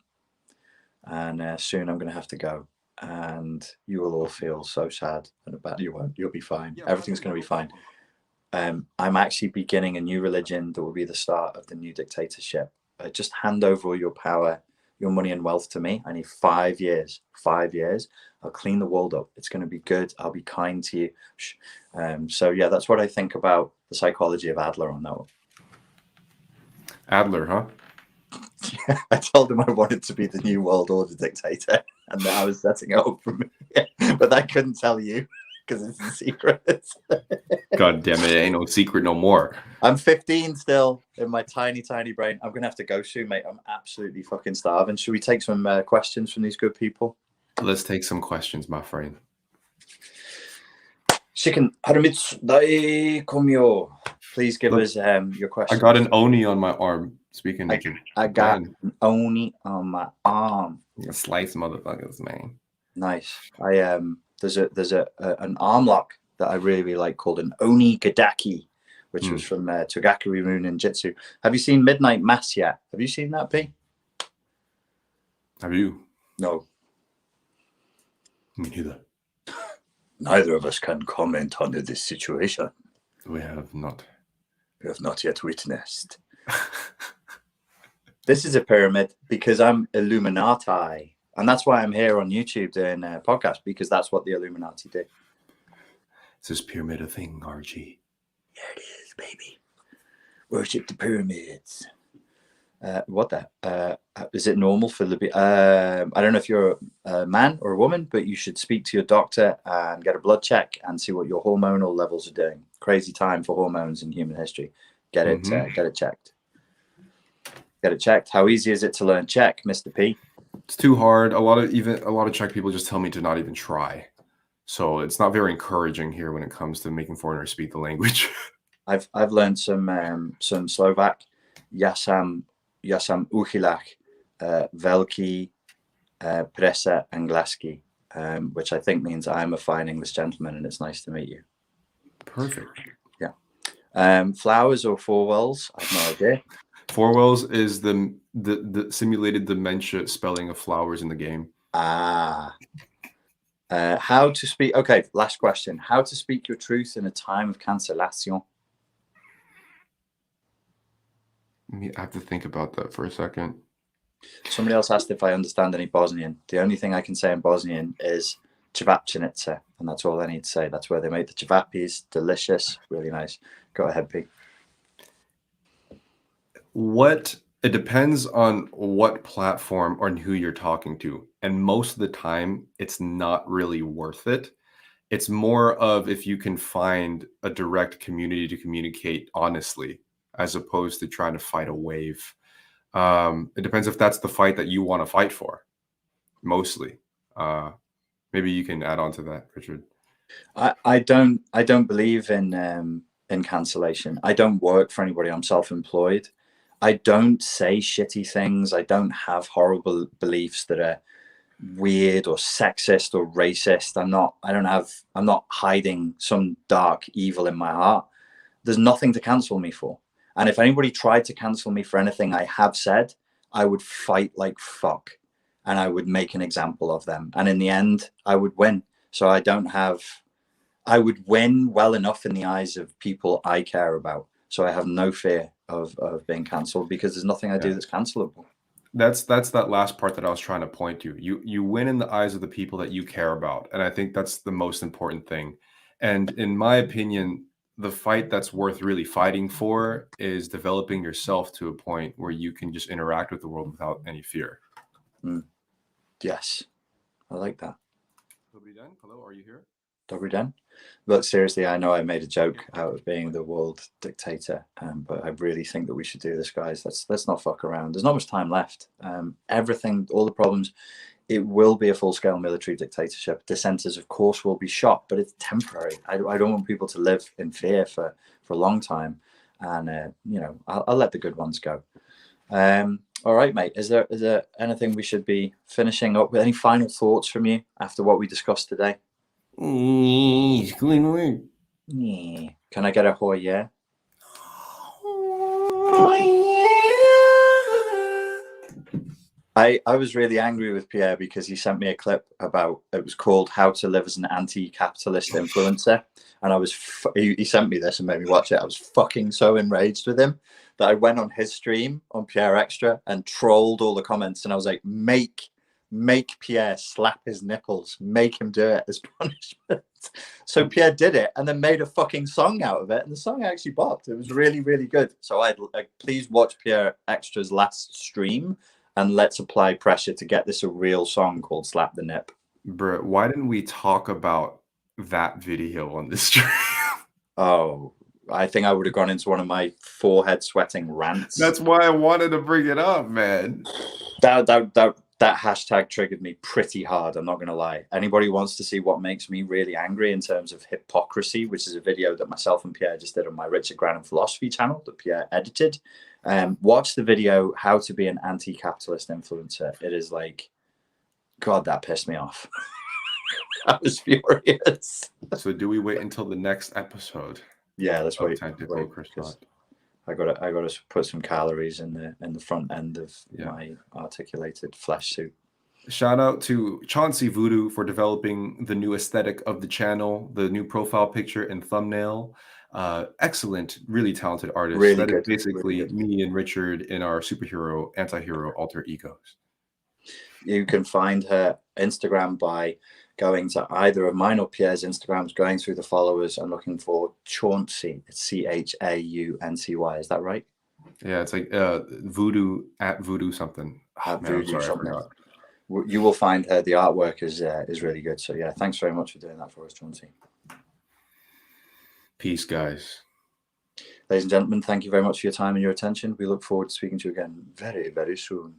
B: And soon I'm going to have to go. And you will all feel so sad and bad. You won't. You'll be fine. Everything's going to be fine. I'm actually beginning a new religion that will be the start of the new dictatorship. Just hand over all your power, your money and wealth to me. I need 5 years. 5 years. I'll clean the world up. It's going to be good. I'll be kind to you. So yeah, that's what I think about the psychology of Adler on that one.
A: Adler, huh?
B: I told him I wanted to be the new world order dictator and that I was setting it up for me. But I couldn't tell you because it's a secret.
A: God damn it. It ain't no secret no more.
B: I'm 15 still in my tiny brain. I'm going to have to go soon, mate. I'm absolutely fucking starving. Should we take some questions from these good people?
A: Let's take some questions, my friend.
B: Shikan Haramitsu Dai Komyo. Please give us your question.
A: I got an oni on my arm. Speaking of
B: I got an oni on my arm.
A: Slice motherfuckers, man.
B: Nice. There's an arm lock that I really like called an Oni Gadaki, which was from Togakuri Rune Ninjutsu. Have you seen Midnight Mass yet? Have you seen that, P?
A: Have you?
B: No.
A: Me neither.
B: Neither of us can comment on this situation.
A: We have not.
B: We have not yet witnessed. This is a pyramid because I'm Illuminati. And that's why I'm here on YouTube doing a podcast, because that's what the Illuminati do.
A: Is this pyramid a thing, RG?
B: Yeah, it is, baby. Worship the pyramids. What the? Is it normal for the? I don't know if you're a man or a woman, but you should speak to your doctor and get a blood check and see what your hormonal levels are doing. Crazy time for hormones in human history. Get it checked. Get it checked. How easy is it to learn Czech, Mr. P?
A: It's too hard. A lot of Czech people just tell me to not even try. So it's not very encouraging here when it comes to making foreigners speak the language.
B: I've learned some Slovak. Ja sam uchylach velký prese anglicky, which I think means I'm a fine English gentleman and it's nice to meet you.
A: Perfect.
B: Yeah. Flowers or four wells? I have no idea.
A: Four wells is the simulated dementia spelling of flowers in the game.
B: How to speak? Okay, last question. How to speak your truth in a time of cancellation?
A: I have to think about that for a second.
B: Somebody else asked if I understand any Bosnian. The only thing I can say in Bosnian is cevapcinica, and that's all I need to say. That's where they make the cevapis. Delicious, really nice. Go ahead, Pete.
A: It depends on what platform or who you're talking to. And most of the time, it's not really worth it. It's more of if you can find a direct community to communicate honestly, as opposed to trying to fight a wave. It depends if that's the fight that you want to fight for, mostly. Maybe you can add on to that, Richard.
B: I don't believe in cancellation. I don't work for anybody. I'm self-employed. I don't say shitty things. I don't have horrible beliefs that are weird or sexist or racist. I'm not hiding some dark evil in my heart. There's nothing to cancel me for. And if anybody tried to cancel me for anything I have said, I would fight like fuck and I would make an example of them. And in the end, I would win. So I would win well enough in the eyes of people I care about. So I have no fear of being cancelled because there's nothing I do that's cancelable.
A: That's that last part that I was trying to point to. You win in the eyes of the people that you care about. And I think that's the most important thing. And in my opinion, the fight that's worth really fighting for is developing yourself to a point where you can just interact with the world without any fear.
B: Yes, I like that.
A: Dobry den. Hello, are you here?
B: Dobry den. But seriously, I know I made a joke out of being the world dictator, but I really think that we should do this, guys. Let's not fuck around. There's not much time left. Everything, all the problems. It will be a full-scale military dictatorship. Dissenters, of course, will be shot, but it's temporary. I don't want people to live in fear for a long time. And, I'll let the good ones go. All right, mate. Is there anything we should be finishing up with? Any final thoughts from you after what we discussed today? Can I get a hoy, yeah? I was really angry with Pierre because he sent me a clip about, it was called How to Live as an Anti-Capitalist Influencer. And he sent me this and made me watch it. I was fucking so enraged with him that I went on his stream on Pierre Extra and trolled all the comments. And I was like, make Pierre slap his nipples, make him do it as punishment. So Pierre did it and then made a fucking song out of it. And the song actually bopped. It was really, really good. So please watch Pierre Extra's last stream. And let's apply pressure to get this a real song called Slap the Nip.
A: Bro, why didn't we talk about that video on this stream?
B: Oh, I think I would have gone into one of my forehead sweating rants.
A: That's why I wanted to bring it up, man.
B: That hashtag triggered me pretty hard. I'm not going to lie. Anybody wants to see what makes me really angry in terms of hypocrisy, which is a video that myself and Pierre just did on my Richard Grannon Philosophy channel that Pierre edited. Watch the video, How to Be an Anti-Capitalist Influencer. It is like, God, that pissed me off. I was furious.
A: So do we wait until the next episode?
B: Yeah, let's wait. I gotta put some calories in the front end of my articulated flesh suit.
A: Shout out to Chauncey Voodoo for developing the new aesthetic of the channel, the new profile picture and thumbnail. Excellent, really talented artist.
B: Really
A: that
B: good,
A: is basically
B: really
A: me and Richard in our superhero, anti-hero alter egos.
B: You can find her Instagram by going to either of mine or Pierre's Instagrams, going through the followers and looking for Chauncey. It's Chauncy. Is that right?
A: Yeah, it's like voodoo at voodoo something. Oh, man, I'm
B: Voodoo
A: sorry, I
B: something.
A: forgot.
B: You will find her. The artwork is really good. So yeah, thanks very much for doing that for us, Chauncey.
A: Peace, guys.
B: Ladies and gentlemen, thank you very much for your time and your attention. We look forward to speaking to you again very, very soon.